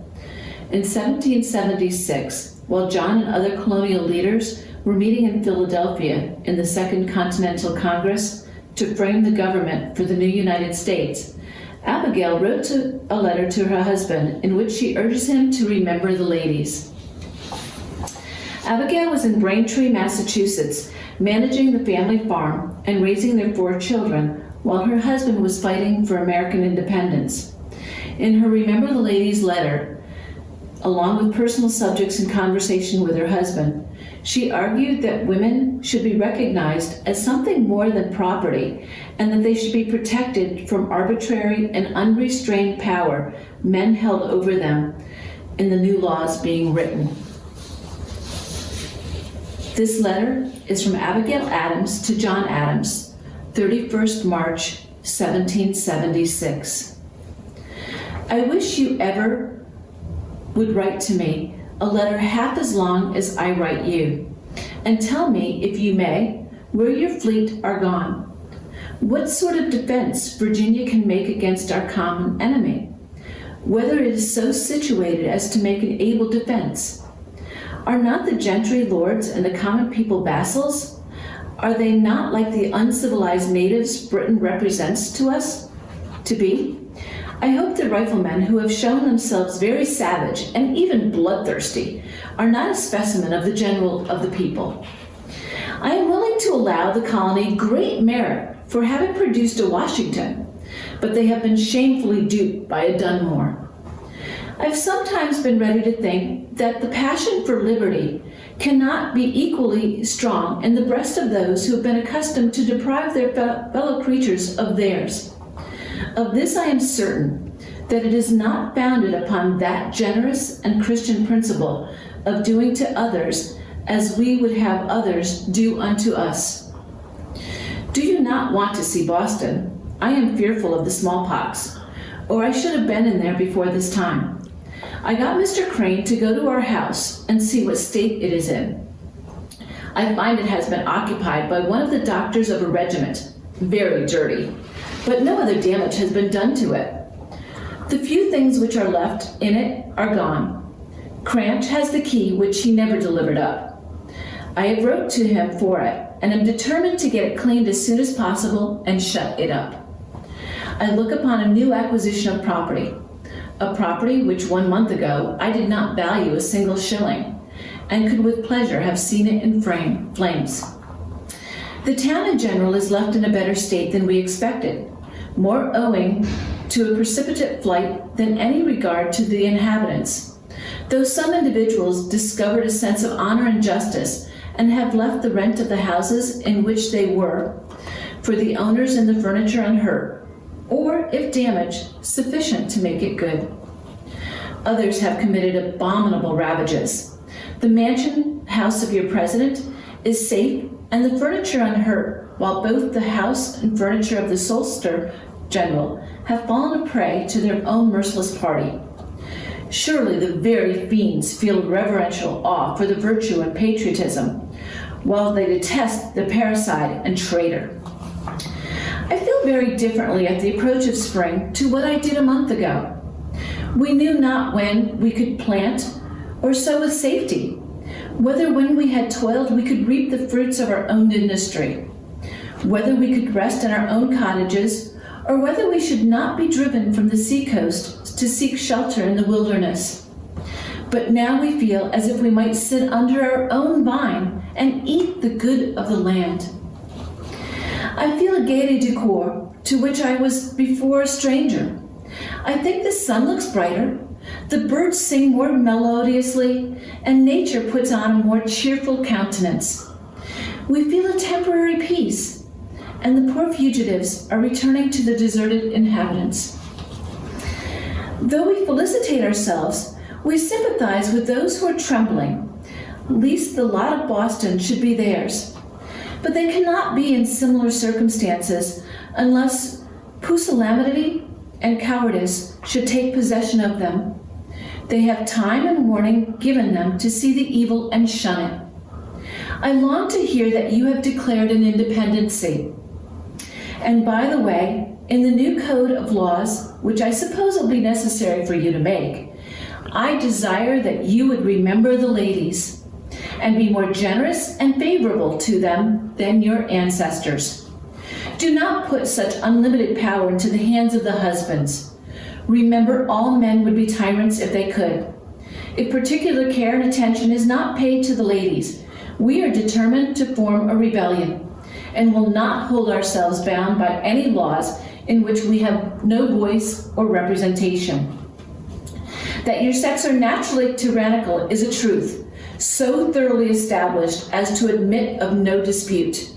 In 1776, while John and other colonial leaders were meeting in Philadelphia in the Second Continental Congress to frame the government for the new United States, Abigail wrote a letter to her husband in which she urges him to remember the ladies. Abigail was in Braintree, Massachusetts, managing the family farm and raising their 4 children while her husband was fighting for American independence. In her Remember the Ladies letter, along with personal subjects in conversation with her husband, she argued that women should be recognized as something more than property and that they should be protected from arbitrary and unrestrained power men held over them in the new laws being written. This letter is from Abagail Adams to John Adams, 31st March, 1776. I wish you ever would write to me a letter half as long as I write you, and tell me, if you may, where your fleet are gone, what sort of defense Virginia can make against our common enemy, whether it is so situated as to make an able defense. Are not the gentry lords and the common people vassals? Are they not like the uncivilized natives Britain represents to us to be? I hope the riflemen, who have shown themselves very savage and even bloodthirsty, are not a specimen of the general of the people. I am willing to allow the colony great merit for having produced a Washington, but they have been shamefully duped by a Dunmore. I've sometimes been ready to think that the passion for liberty cannot be equally strong in the breast of those who have been accustomed to deprive their fellow creatures of theirs. Of this I am certain, that it is not founded upon that generous and Christian principle of doing to others as we would have others do unto us. Do you not want to see Boston? I am fearful of the smallpox, or I should have been in there before this time. I got Mr. Crane to go to our house and see what state it is in. I find it has been occupied by one of the doctors of a regiment, very dirty, but no other damage has been done to it. The few things which are left in it are gone. Cranch has the key which he never delivered up. I have wrote to him for it, and am determined to get it cleaned as soon as possible and shut it up. I look upon a new acquisition of property, a property which 1 month ago I did not value a single shilling, and could with pleasure have seen it in flames. The town in general is left in a better state than we expected, more owing to a precipitate flight than any regard to the inhabitants, though some individuals discovered a sense of honor and justice and have left the rent of the houses in which they were for the owners and the furniture unhurt, or, if damaged, sufficient to make it good. Others have committed abominable ravages. The mansion house of your president is safe and the furniture unhurt, while both the house and furniture of the Solicitor General have fallen a prey to their own merciless party. Surely the very fiends feel reverential awe for the virtue and patriotism, while they detest the parricide and traitor. I feel very differently at the approach of spring to what I did a month ago. We knew not when we could plant or sow with safety, whether when we had toiled we could reap the fruits of our own industry, whether we could rest in our own cottages, or whether we should not be driven from the seacoast to seek shelter in the wilderness. But now we feel as if we might sit under our own vine and eat the good of the land. I feel a gaieté du corps to which I was before a stranger. I think the sun looks brighter, the birds sing more melodiously, and nature puts on a more cheerful countenance. We feel a temporary peace, and the poor fugitives are returning to the deserted inhabitants. Though we felicitate ourselves, we sympathize with those who are trembling, lest the lot of Boston should be theirs. But they cannot be in similar circumstances unless pusillanimity and cowardice should take possession of them. They have time and warning given them to see the evil and shun it. I long to hear that you have declared an independency. And by the way, in the new code of laws, which I suppose will be necessary for you to make, I desire that you would remember the ladies and be more generous and favorable to them than your ancestors. Do not put such unlimited power into the hands of the husbands. Remember, all men would be tyrants if they could. If particular care and attention is not paid to the ladies, we are determined to form a rebellion and will not hold ourselves bound by any laws in which we have no voice or representation. That your sex are naturally tyrannical is a truth, so thoroughly established as to admit of no dispute.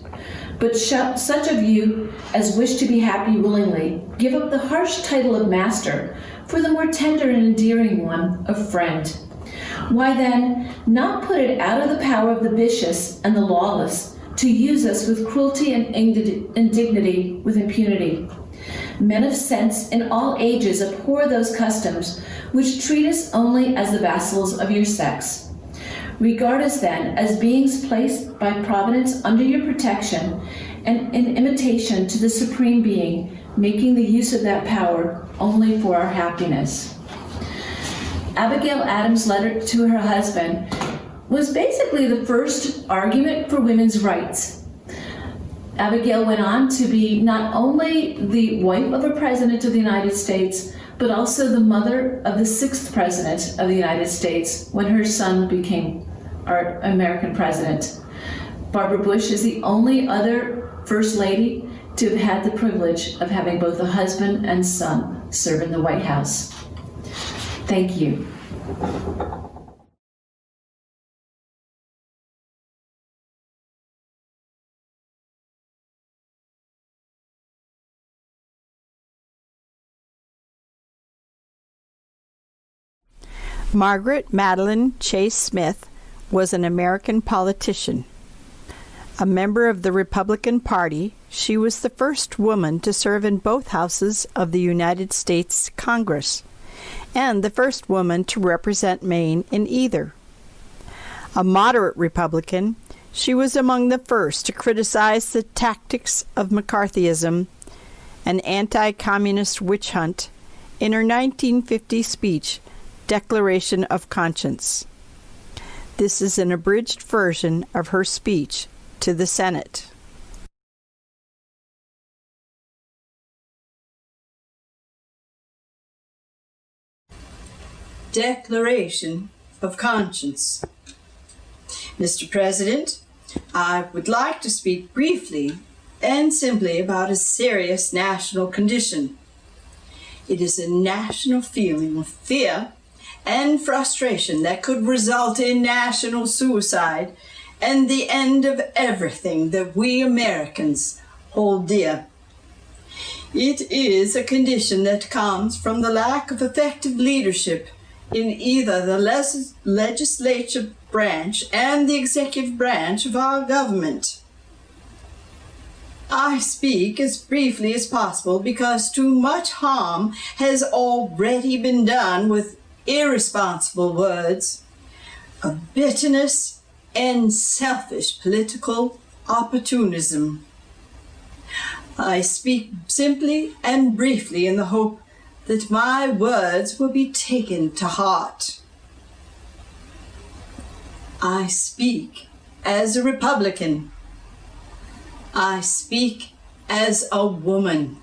But such of you as wish to be happy willingly give up the harsh title of master for the more tender and endearing one of friend. Why then not put it out of the power of the vicious and the lawless to use us with cruelty and indignity with impunity? Men of sense in all ages abhor those customs which treat us only as the vassals of your sex. Regard us then as beings placed by Providence under your protection and in imitation to the Supreme Being, making the use of that power only for our happiness. Abigail Adams' letter to her husband was basically the first argument for women's rights. Abigail went on to be not only the wife of a president of the United States, but also the mother of the 6th president of the United States when her son became our American president. Barbara Bush is the only other first lady to have had the privilege of having both a husband and son serve in the White House. Thank you. Margaret Madeline Chase Smith was an American politician. A member of the Republican Party, she was the first woman to serve in both houses of the United States Congress, and the first woman to represent Maine in either. A moderate Republican, she was among the first to criticize the tactics of McCarthyism, an anti-communist witch hunt, in her 1950 speech, Declaration of Conscience. This is an abridged version of her speech to the Senate. Declaration of Conscience. Mr. President, I would like to speak briefly and simply about a serious national condition. It is a national feeling of fear and frustration that could result in national suicide and the end of everything that we Americans hold dear. It is a condition that comes from the lack of effective leadership in either the legislative branch and the executive branch of our government. I speak as briefly as possible because too much harm has already been done with irresponsible words of bitterness and selfish political opportunism. I speak simply and briefly in the hope that my words will be taken to heart. I speak as a Republican. I speak as a woman.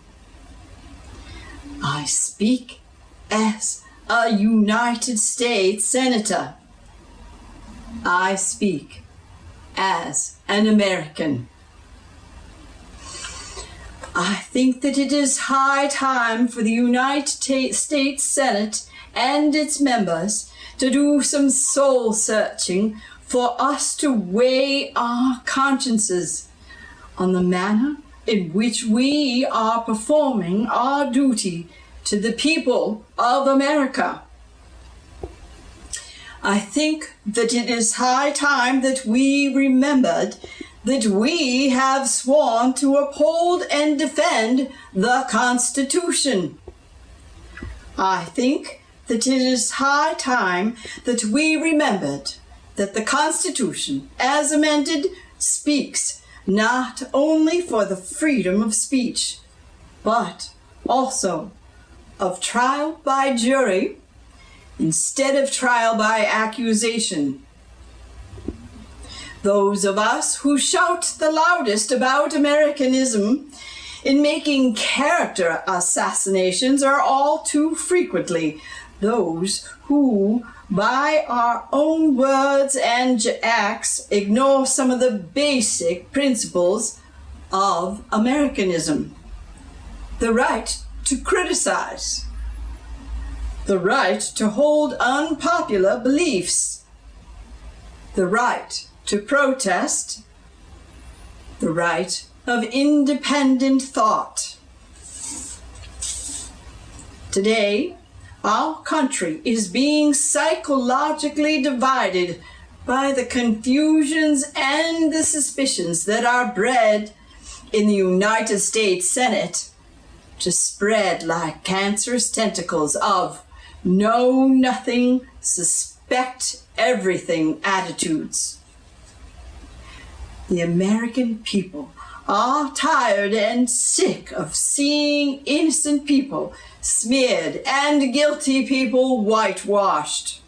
I speak as a United States Senator. I speak as an American. I think that it is high time for the United States Senate and its members to do some soul searching for us to weigh our consciences on the manner in which we are performing our duty to the people of America. I think that it is high time that we remembered that we have sworn to uphold and defend the Constitution. I think that it is high time that we remembered that the Constitution, as amended, speaks not only for the freedom of speech, but also of trial by jury instead of trial by accusation. Those of us who shout the loudest about Americanism in making character assassinations are all too frequently those who, by our own words and acts, ignore some of the basic principles of Americanism. The right to criticize, the right to hold unpopular beliefs, the right to protest, the right of independent thought. Today, our country is being psychologically divided by the confusions and the suspicions that are bred in the United States Senate to spread like cancerous tentacles of know nothing, suspect everything attitudes. The American people are tired and sick of seeing innocent people smeared and guilty people whitewashed.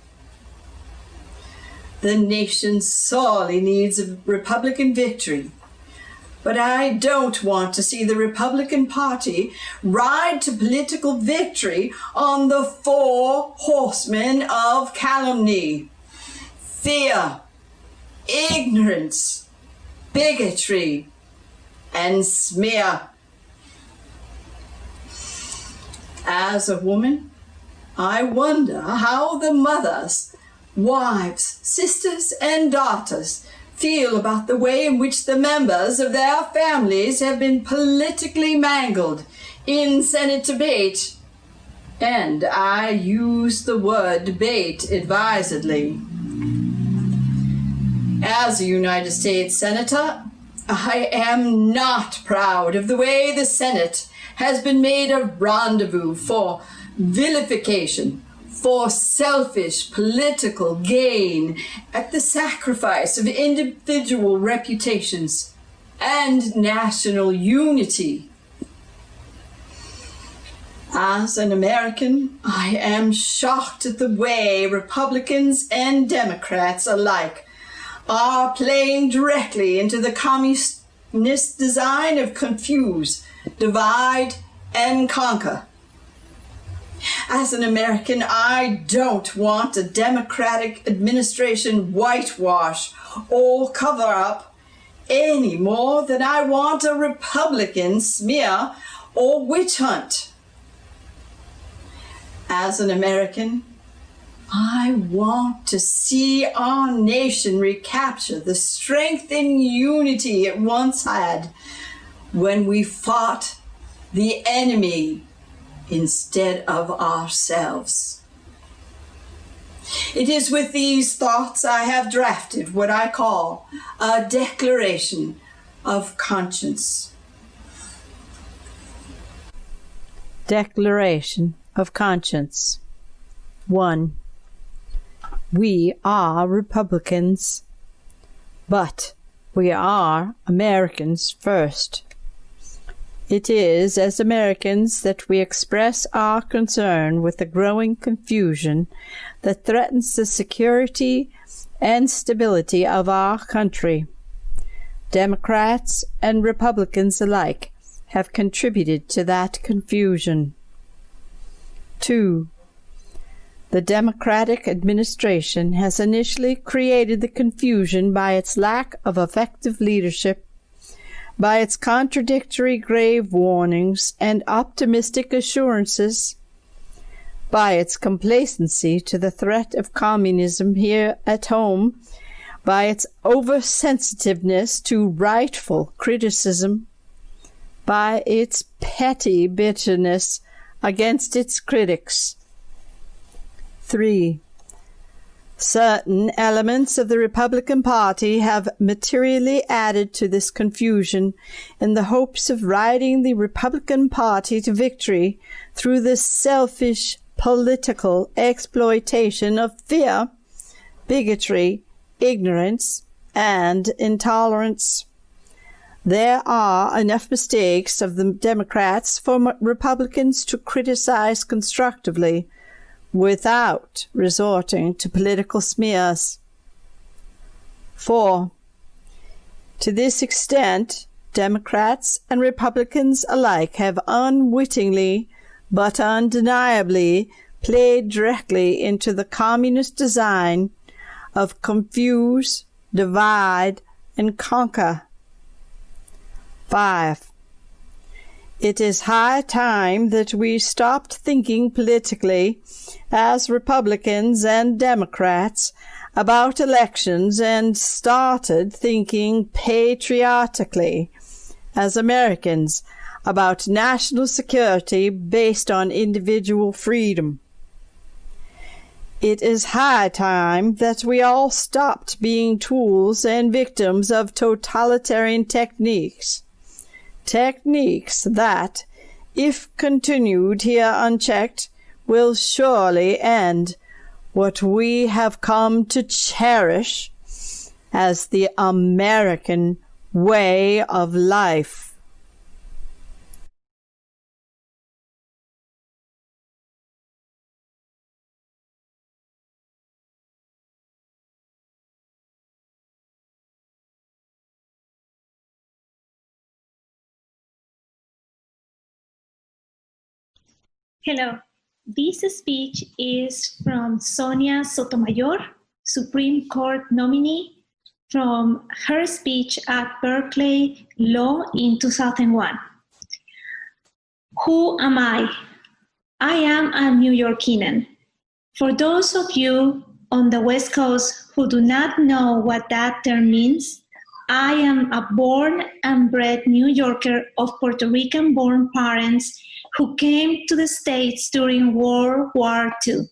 The nation sorely needs a Republican victory, but I don't want to see the Republican Party ride to political victory on the 4 horsemen of calumny: fear, ignorance, bigotry, and smear. As a woman, I wonder how the mothers, wives, sisters, and daughters feel about the way in which the members of their families have been politically mangled in Senate debate. And I use the word debate advisedly. As a United States Senator, I am not proud of the way the Senate has been made a rendezvous for vilification, for selfish political gain at the sacrifice of individual reputations and national unity. As an American, I am shocked at the way Republicans and Democrats alike are playing directly into the communist design of confuse, divide, and conquer. As an American, I don't want a Democratic administration whitewash or cover up any more than I want a Republican smear or witch hunt. As an American, I want to see our nation recapture the strength and unity it once had when we fought the enemy instead of ourselves. It is with these thoughts I have drafted what I call a declaration of conscience. Declaration of Conscience. 1. We are Republicans, but we are Americans first. It is as Americans that we express our concern with the growing confusion that threatens the security and stability of our country. Democrats and Republicans alike have contributed to that confusion. 2. The Democratic administration has initially created the confusion by its lack of effective leadership, by its contradictory grave warnings and optimistic assurances, by its complacency to the threat of communism here at home, by its oversensitiveness to rightful criticism, by its petty bitterness against its critics. 3. Certain elements of the Republican Party have materially added to this confusion in the hopes of riding the Republican Party to victory through the selfish political exploitation of fear, bigotry, ignorance, and intolerance. There are enough mistakes of the Democrats for Republicans to criticize constructively without resorting to political smears. 4. To this extent, Democrats and Republicans alike have unwittingly but undeniably played directly into the communist design of confuse, divide, and conquer. 5. It is high time that we stopped thinking politically as Republicans and Democrats about elections and started thinking patriotically as Americans about national security based on individual freedom. It is high time that we all stopped being tools and victims of totalitarian techniques that, if continued here unchecked, will surely end what we have come to cherish as the American way of life. Hello, this speech is from Sonia Sotomayor, Supreme Court nominee, from her speech at Berkeley Law in 2001. Who am I? I am a New Yorkian. For those of you on the West Coast who do not know what that term means, I am a born and bred New Yorker of Puerto Rican-born parents who came to the States during World War II.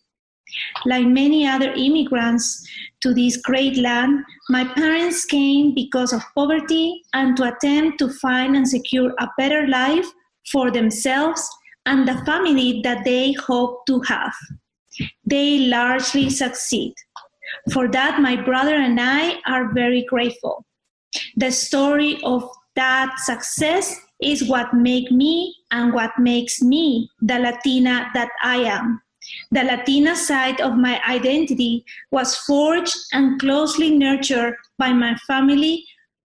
Like many other immigrants to this great land, my parents came because of poverty and to attempt to find and secure a better life for themselves and the family that they hoped to have. They largely succeed. For that, my brother and I are very grateful. The story of that success is what makes me and what makes me the Latina that I am. The Latina side of my identity was forged and closely nurtured by my family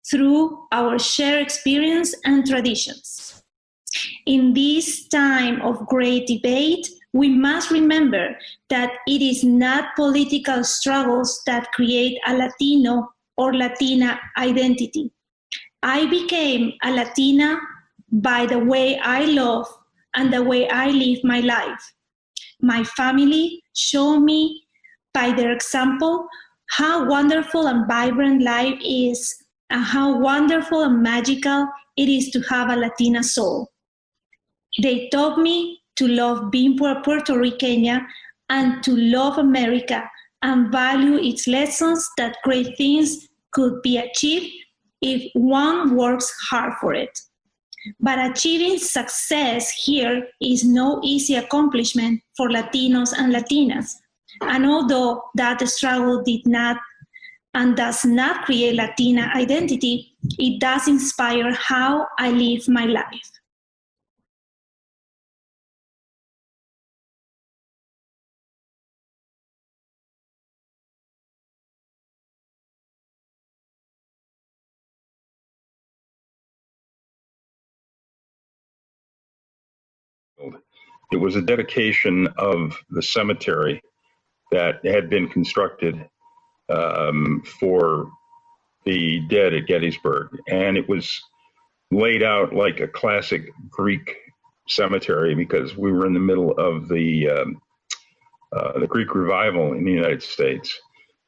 through our shared experience and traditions. In this time of great debate, we must remember that it is not political struggles that create a Latino or Latina identity. I became a Latina by the way I love and the way I live my life. My family showed me by their example how wonderful and vibrant life is and how wonderful and magical it is to have a Latina soul. They taught me to love being Puerto Rican and to love America and value its lessons that great things could be achieved if one works hard for it. But achieving success here is no easy accomplishment for Latinos and Latinas. And although that struggle did not and does not create Latina identity, it does inspire how I live my life. It was a dedication of the cemetery that had been constructed for the dead at Gettysburg. And it was laid out like a classic Greek cemetery because we were in the middle of the Greek revival in the United States.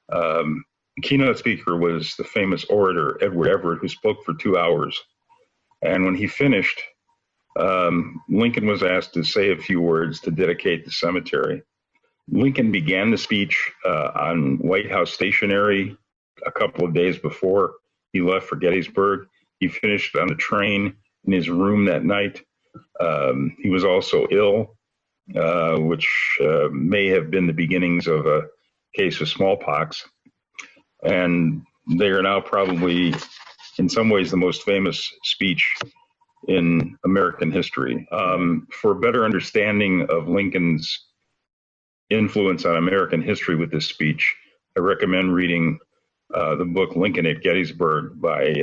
The keynote speaker was the famous orator, Edward Everett, who spoke for 2 hours. And when he finished, Lincoln was asked to say a few words to dedicate the cemetery. Lincoln began the speech on White House stationery a couple of days before he left for Gettysburg. He finished on the train in his room that night. He was also ill, which may have been the beginnings of a case of smallpox. And they are now probably, in some ways, the most famous speech in American history. For a better understanding of Lincoln's influence on American history with this speech, I recommend reading the book Lincoln at Gettysburg by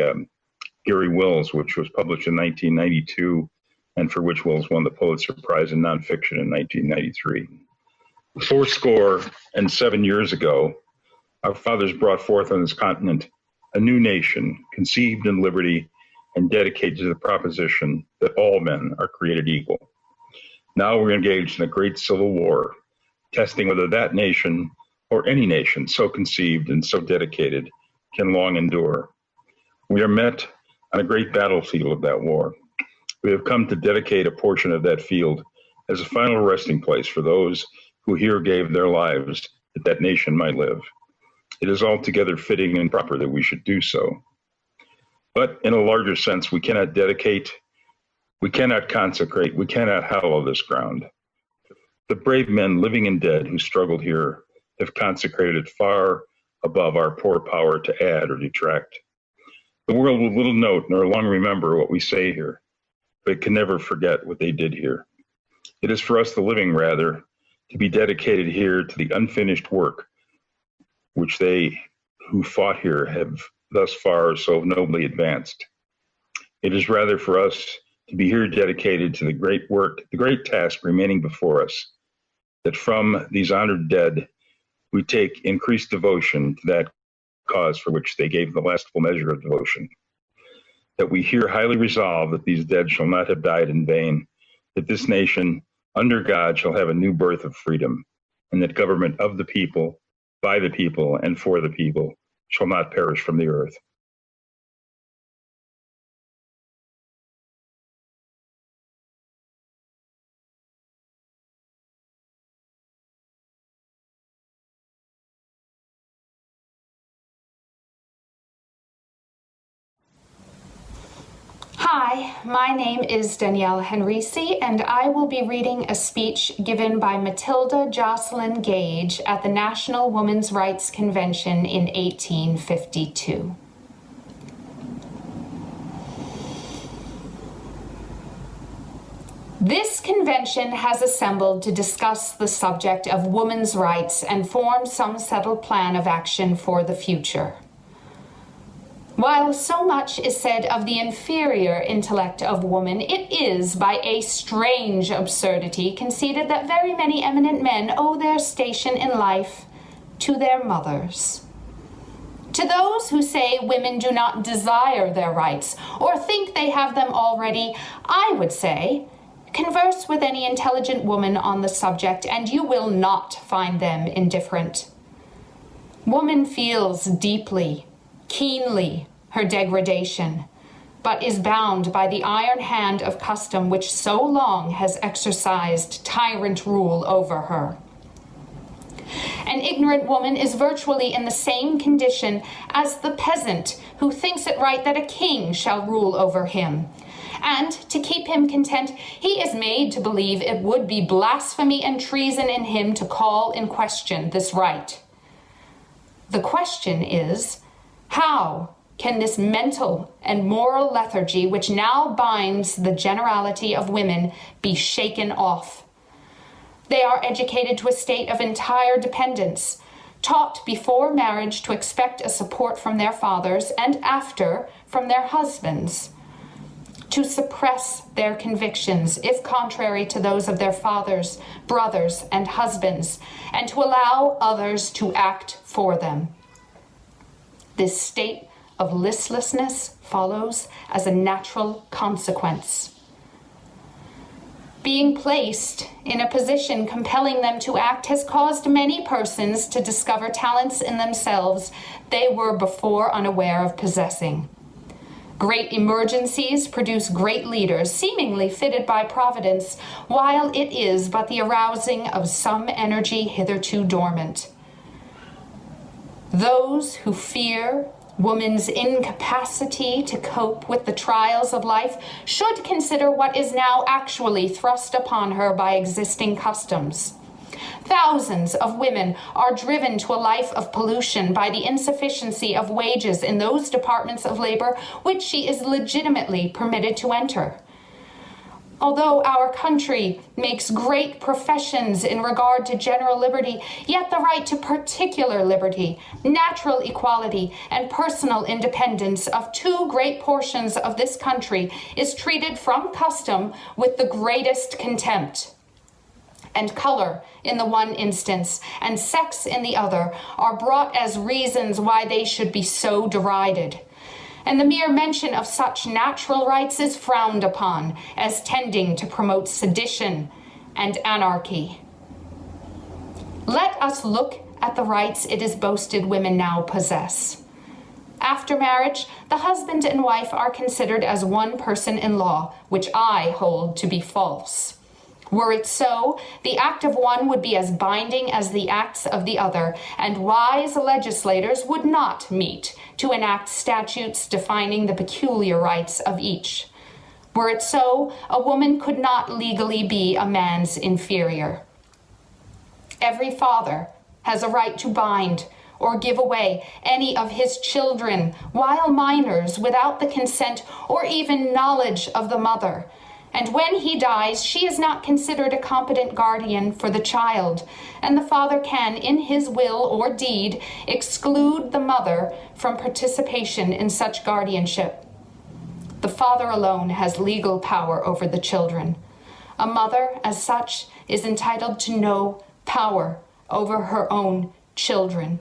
Gary Wills, which was published in 1992, and for which Wills won the Pulitzer Prize in nonfiction in 1993. 77 years ago, our fathers brought forth on this continent a new nation, conceived in liberty and dedicated to the proposition that all men are created equal. Now we're engaged in a great civil war, testing whether that nation or any nation so conceived and so dedicated can long endure. We are met on a great battlefield of that war. We have come to dedicate a portion of that field as a final resting place for those who here gave their lives that that nation might live. It is altogether fitting and proper that we should do so. But in a larger sense, we cannot dedicate, we cannot consecrate, we cannot hallow this ground. The brave men, living and dead, who struggled here have consecrated it far above our poor power to add or detract. The world will little note nor long remember what we say here, but it can never forget what they did here. It is for us, the living, rather, to be dedicated here to the unfinished work which they who fought here have thus far so nobly advanced. It is rather for us to be here dedicated to the great work, the great task remaining before us, that from these honored dead, we take increased devotion to that cause for which they gave the last full measure of devotion. That we here highly resolve that these dead shall not have died in vain, that this nation, under God, shall have a new birth of freedom, and that government of the people, by the people, and for the people shall not perish from the earth. Hi, my name is Danielle Henrici, and I will be reading a speech given by Matilda Jocelyn Gage at the National Women's Rights Convention in 1852. This convention has assembled to discuss the subject of women's rights and form some settled plan of action for the future. While so much is said of the inferior intellect of woman, it is, by a strange absurdity, conceded that very many eminent men owe their station in life to their mothers. To those who say women do not desire their rights or think they have them already, I would say, converse with any intelligent woman on the subject, and you will not find them indifferent. Woman feels deeply, keenly, her degradation, but is bound by the iron hand of custom which so long has exercised tyrant rule over her. An ignorant woman is virtually in the same condition as the peasant who thinks it right that a king shall rule over him. And to keep him content, he is made to believe it would be blasphemy and treason in him to call in question this right. The question is, how can this mental and moral lethargy which now binds the generality of women be shaken off? They are educated to a state of entire dependence, taught before marriage to expect a support from their fathers and after from their husbands, to suppress their convictions if contrary to those of their fathers, brothers, and husbands, and to allow others to act for them. This state of listlessness follows as a natural consequence. Being placed in a position compelling them to act has caused many persons to discover talents in themselves they were before unaware of possessing. Great emergencies produce great leaders, seemingly fitted by Providence, while it is but the arousing of some energy hitherto dormant. Those who fear woman's incapacity to cope with the trials of life should consider what is now actually thrust upon her by existing customs. Thousands of women are driven to a life of pollution by the insufficiency of wages in those departments of labor which she is legitimately permitted to enter. Although our country makes great professions in regard to general liberty, yet the right to particular liberty, natural equality, and personal independence of two great portions of this country is treated from custom with the greatest contempt. And color in the one instance, and sex in the other, are brought as reasons why they should be so derided. And the mere mention of such natural rights is frowned upon as tending to promote sedition and anarchy. Let us look at the rights it is boasted women now possess. After marriage, the husband and wife are considered as one person in law, which I hold to be false. Were it so, the act of one would be as binding as the acts of the other, and wise legislators would not meet to enact statutes defining the peculiar rights of each. Were it so, a woman could not legally be a man's inferior. Every father has a right to bind or give away any of his children while minors without the consent or even knowledge of the mother. And when he dies, she is not considered a competent guardian for the child, and the father can, in his will or deed, exclude the mother from participation in such guardianship. The father alone has legal power over the children. A mother, as such, is entitled to no power over her own children.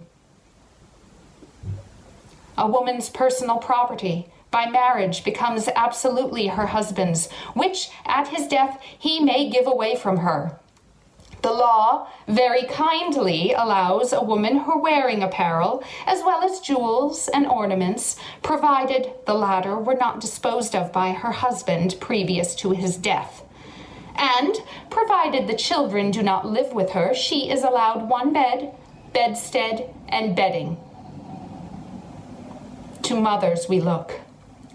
A woman's personal property by marriage becomes absolutely her husband's, which at his death he may give away from her. The law very kindly allows a woman her wearing apparel, as well as jewels and ornaments, provided the latter were not disposed of by her husband previous to his death. And, provided the children do not live with her, she is allowed one bed, bedstead, and bedding. To mothers we look.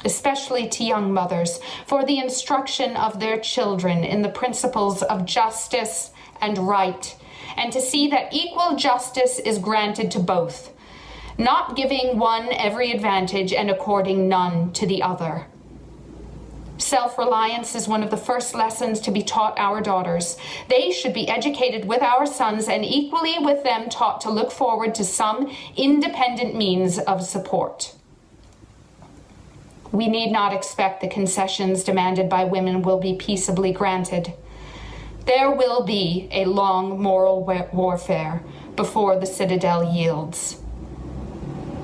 especially to young mothers, for the instruction of their children in the principles of justice and right, and to see that equal justice is granted to both, not giving one every advantage and according none to the other. Self-reliance is one of the first lessons to be taught our daughters. They should be educated with our sons and equally with them taught to look forward to some independent means of support. We need not expect the concessions demanded by women will be peaceably granted. There will be a long moral warfare before the citadel yields.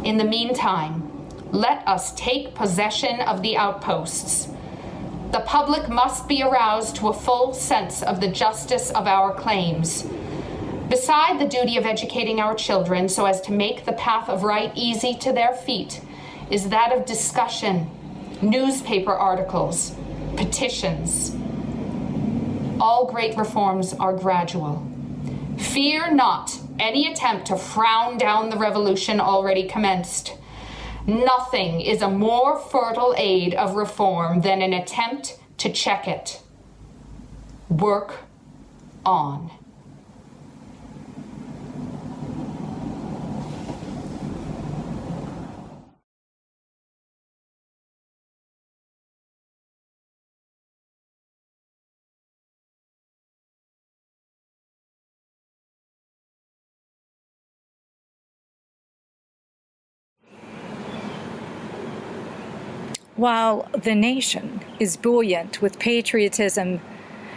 In the meantime, let us take possession of the outposts. The public must be aroused to a full sense of the justice of our claims. Beside the duty of educating our children so as to make the path of right easy to their feet is that of discussion, newspaper articles, petitions. All great reforms are gradual. Fear not any attempt to frown down the revolution already commenced. Nothing is a more fertile aid of reform than an attempt to check it. Work on. While the nation is buoyant with patriotism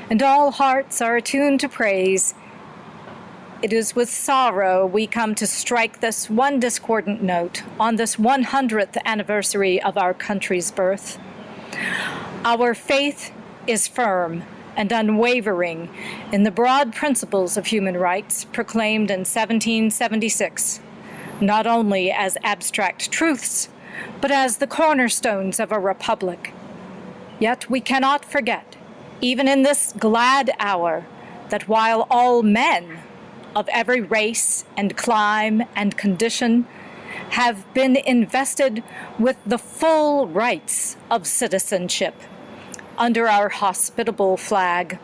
and all hearts are attuned to praise, it is with sorrow we come to strike this one discordant note on this 100th anniversary of our country's birth. Our faith is firm and unwavering in the broad principles of human rights proclaimed in 1776, not only as abstract truths, but as the cornerstones of a republic. Yet we cannot forget, even in this glad hour, that while all men of every race and clime and condition have been invested with the full rights of citizenship under our hospitable flag,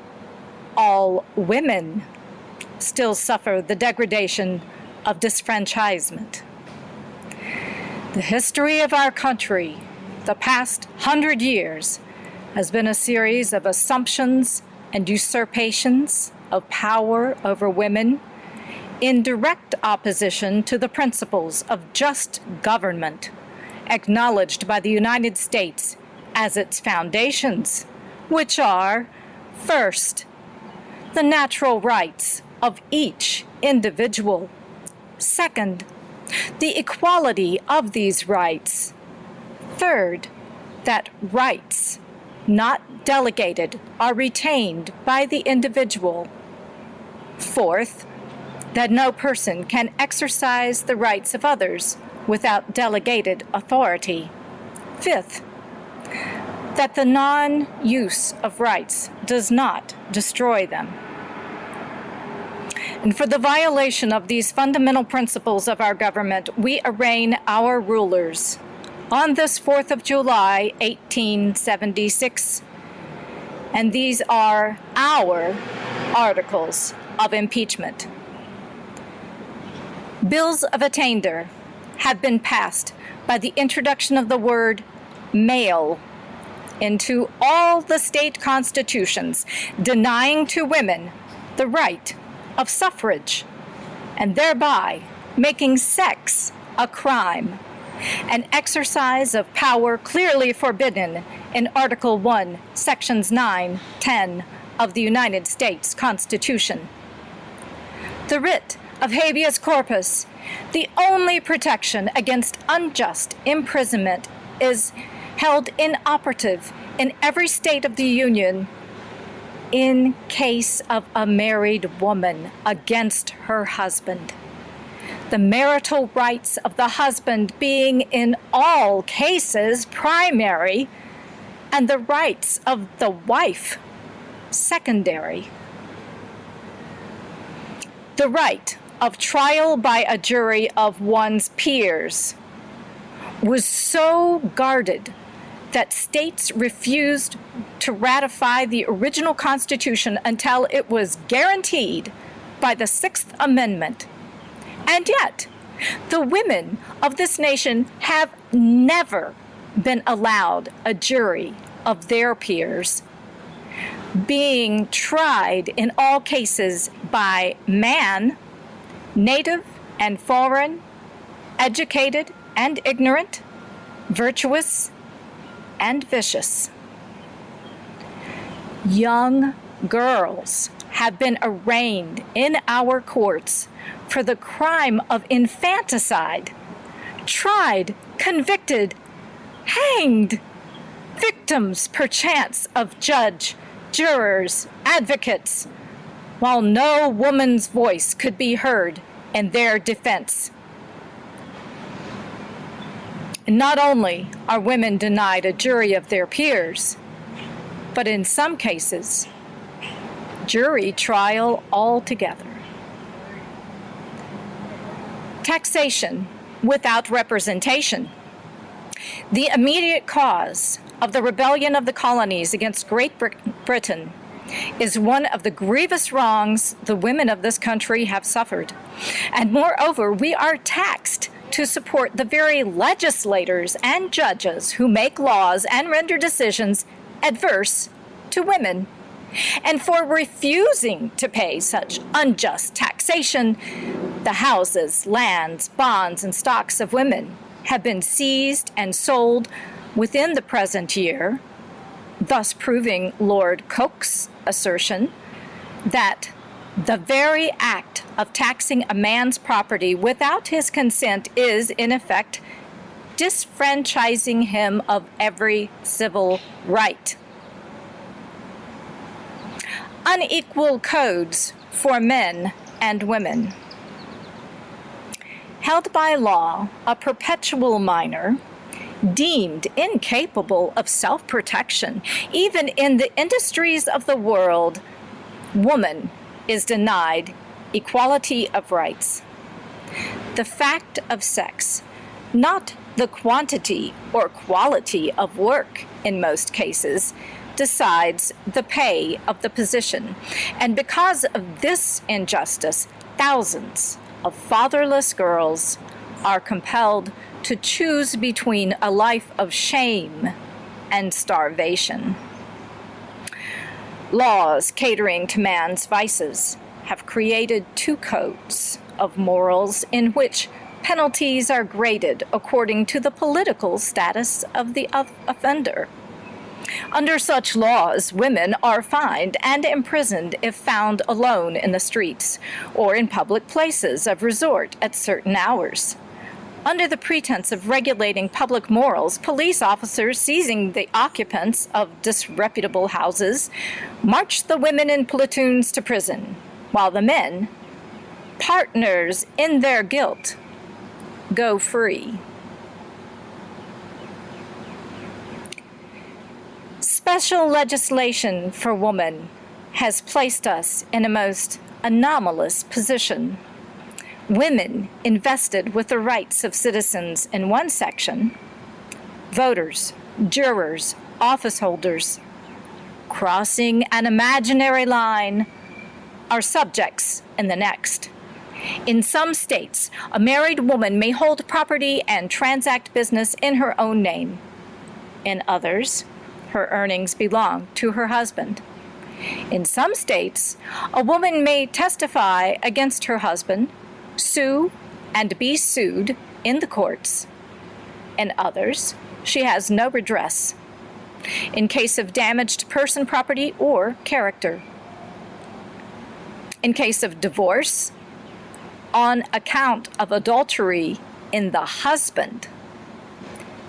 all women still suffer the degradation of disfranchisement. The history of our country, the past 100 years, has been a series of assumptions and usurpations of power over women in direct opposition to the principles of just government acknowledged by the United States as its foundations, which are, first, the natural rights of each individual. Second, the equality of these rights. Third, that rights, not delegated, are retained by the individual. Fourth, that no person can exercise the rights of others without delegated authority. Fifth, that the non-use of rights does not destroy them. And for the violation of these fundamental principles of our government, we arraign our rulers on this 4th of July, 1876. And these are our articles of impeachment. Bills of attainder have been passed by the introduction of the word male into all the state constitutions, denying to women the right of suffrage, and thereby making sex a crime, an exercise of power clearly forbidden in Article 1, Sections 9, 10 of the United States Constitution. The writ of habeas corpus, the only protection against unjust imprisonment, is held inoperative in every state of the Union in case of a married woman against her husband. The marital rights of the husband being in all cases primary, and the rights of the wife secondary. The right of trial by a jury of one's peers was so guarded that states refused to ratify the original Constitution until it was guaranteed by the Sixth Amendment. And yet, the women of this nation have never been allowed a jury of their peers, being tried in all cases by man, native and foreign, educated and ignorant, virtuous and vicious. Young girls have been arraigned in our courts for the crime of infanticide, tried, convicted, hanged, victims perchance of judge, jurors, advocates, while no woman's voice could be heard in their defense. Not only are women denied a jury of their peers, but in some cases, jury trial altogether. Taxation without representation. The immediate cause of the rebellion of the colonies against Great Britain is one of the grievous wrongs the women of this country have suffered. And moreover, we are taxed to support the very legislators and judges who make laws and render decisions adverse to women. And for refusing to pay such unjust taxation, the houses, lands, bonds, and stocks of women have been seized and sold within the present year, thus proving Lord Coke's assertion that the very act of taxing a man's property without his consent is, in effect, disfranchising him of every civil right. Unequal codes for men and women. Held by law, a perpetual minor, deemed incapable of self-protection, even in the industries of the world, woman is denied equality of rights. The fact of sex, not the quantity or quality of work in most cases, decides the pay of the position. And because of this injustice, thousands of fatherless girls are compelled to choose between a life of shame and starvation. Laws catering to man's vices have created two codes of morals in which penalties are graded according to the political status of the offender. Under such laws, women are fined and imprisoned if found alone in the streets or in public places of resort at certain hours. Under the pretense of regulating public morals, police officers seizing the occupants of disreputable houses march the women in platoons to prison, while the men, partners in their guilt, go free. Special legislation for women has placed us in a most anomalous position. Women invested with the rights of citizens in one section, voters, jurors, office holders, crossing an imaginary line, are subjects in the next. In some states, a married woman may hold property and transact business in her own name. In others, her earnings belong to her husband. In some states, a woman may testify against her husband, sue and be sued in the courts. In others, she has no redress in case of damage to person, property, or character. In case of divorce, on account of adultery in the husband,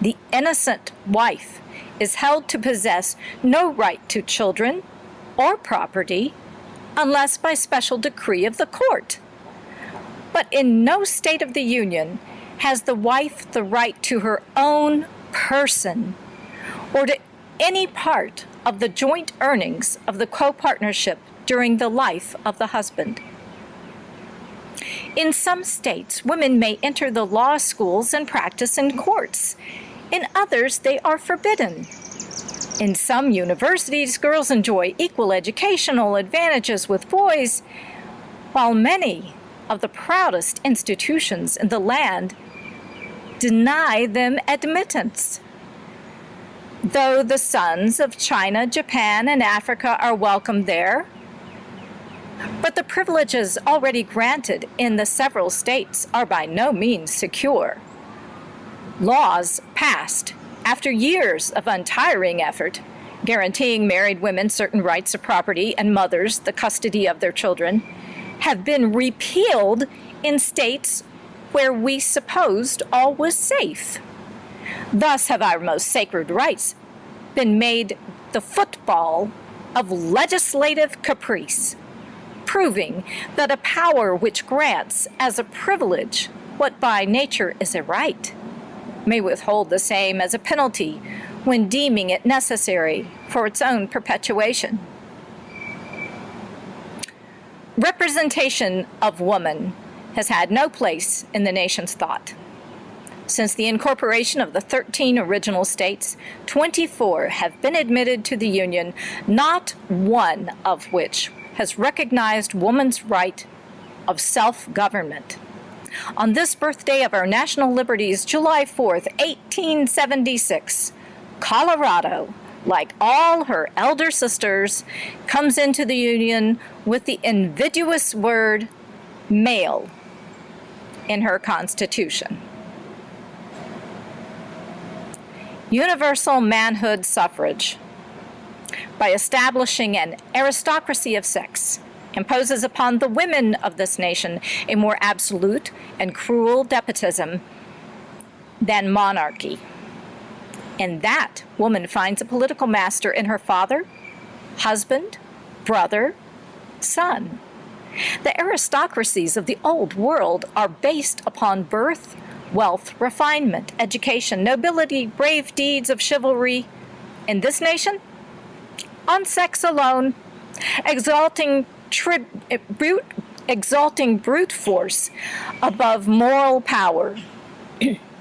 the innocent wife is held to possess no right to children or property unless by special decree of the court. But in no state of the Union has the wife the right to her own person or to any part of the joint earnings of the co-partnership during the life of the husband. In some states, women may enter the law schools and practice in courts. In others, they are forbidden. In some universities, girls enjoy equal educational advantages with boys, while many of the proudest institutions in the land deny them admittance. Though the sons of China, Japan, and Africa are welcome there, but the privileges already granted in the several states are by no means secure. Laws passed after years of untiring effort, guaranteeing married women certain rights of property and mothers the custody of their children, have been repealed in states where we supposed all was safe. Thus have our most sacred rights been made the football of legislative caprice, proving that a power which grants as a privilege what by nature is a right may withhold the same as a penalty when deeming it necessary for its own perpetuation. Representation of woman has had no place in the nation's thought. Since the incorporation of the 13 original states, 24 have been admitted to the Union, not one of which has recognized woman's right of self-government. On this birthday of our national liberties, July 4th, 1876, Colorado, like all her elder sisters, comes into the Union with the invidious word male in her Constitution. Universal manhood suffrage, by establishing an aristocracy of sex, imposes upon the women of this nation a more absolute and cruel despotism than monarchy. In that, woman finds a political master in her father, husband, brother, son. The aristocracies of the old world are based upon birth, wealth, refinement, education, nobility, brave deeds of chivalry. In this nation, on sex alone, exalting brute force above moral power,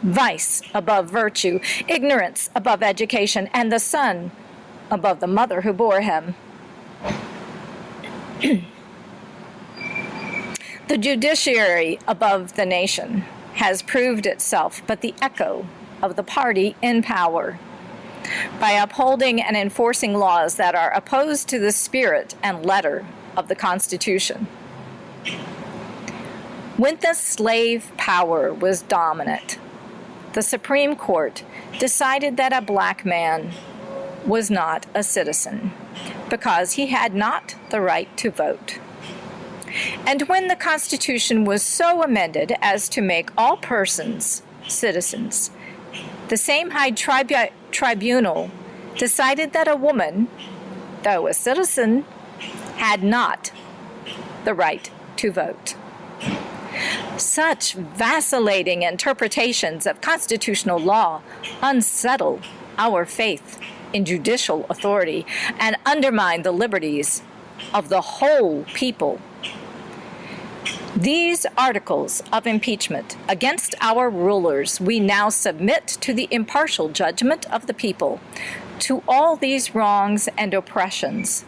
vice above virtue, ignorance above education, and the son above the mother who bore him. The judiciary above the nation has proved itself but the echo of the party in power, by upholding and enforcing laws that are opposed to the spirit and letter of the Constitution. When the slave power was dominant, the Supreme Court decided that a black man was not a citizen because he had not the right to vote. And when the Constitution was so amended as to make all persons citizens, the same High Tribunal decided that a woman, though a citizen, had not the right to vote. Such vacillating interpretations of constitutional law unsettle our faith in judicial authority and undermine the liberties of the whole people. These articles of impeachment against our rulers we now submit to the impartial judgment of the people. To all these wrongs and oppressions,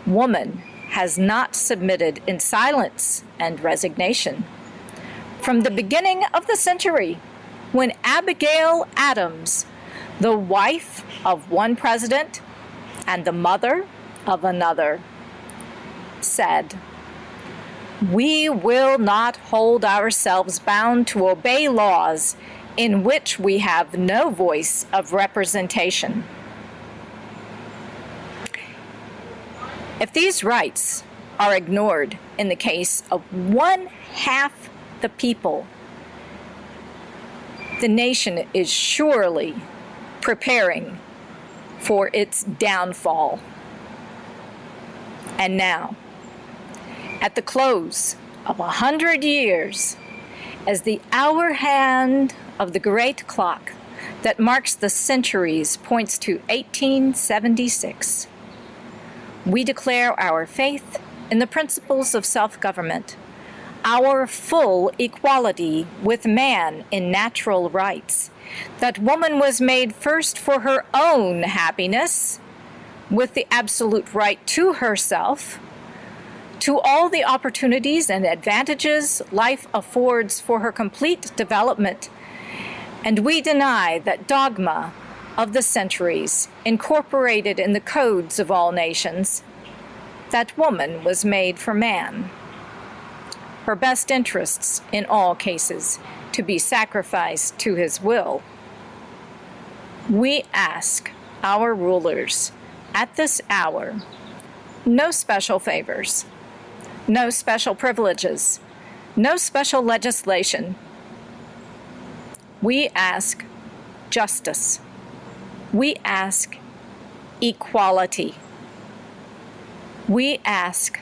woman has not submitted in silence and resignation. From the beginning of the century, when Abagail Adams, the wife of one president and the mother of another, said, "We will not hold ourselves bound to obey laws in which we have no voice of representation." If these rights are ignored in the case of one half the people, the nation is surely preparing for its downfall. And now, at the close of 100 years, as the hour hand of the great clock that marks the centuries points to 1876, we declare our faith in the principles of self-government, our full equality with man in natural rights, that woman was made first for her own happiness, with the absolute right to herself, to all the opportunities and advantages life affords for her complete development. And we deny that dogma of the centuries, incorporated in the codes of all nations, that woman was made for man, her best interests in all cases to be sacrificed to his will. We ask our rulers at this hour no special favors, no special privileges, no special legislation. We ask justice. We ask equality. We ask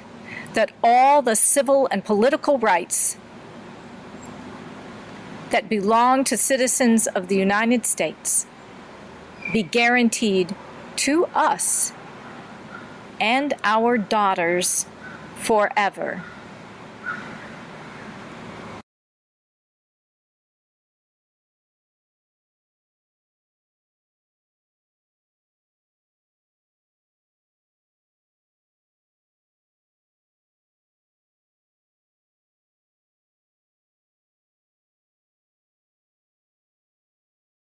that all the civil and political rights that belong to citizens of the United States be guaranteed to us and our daughters forever.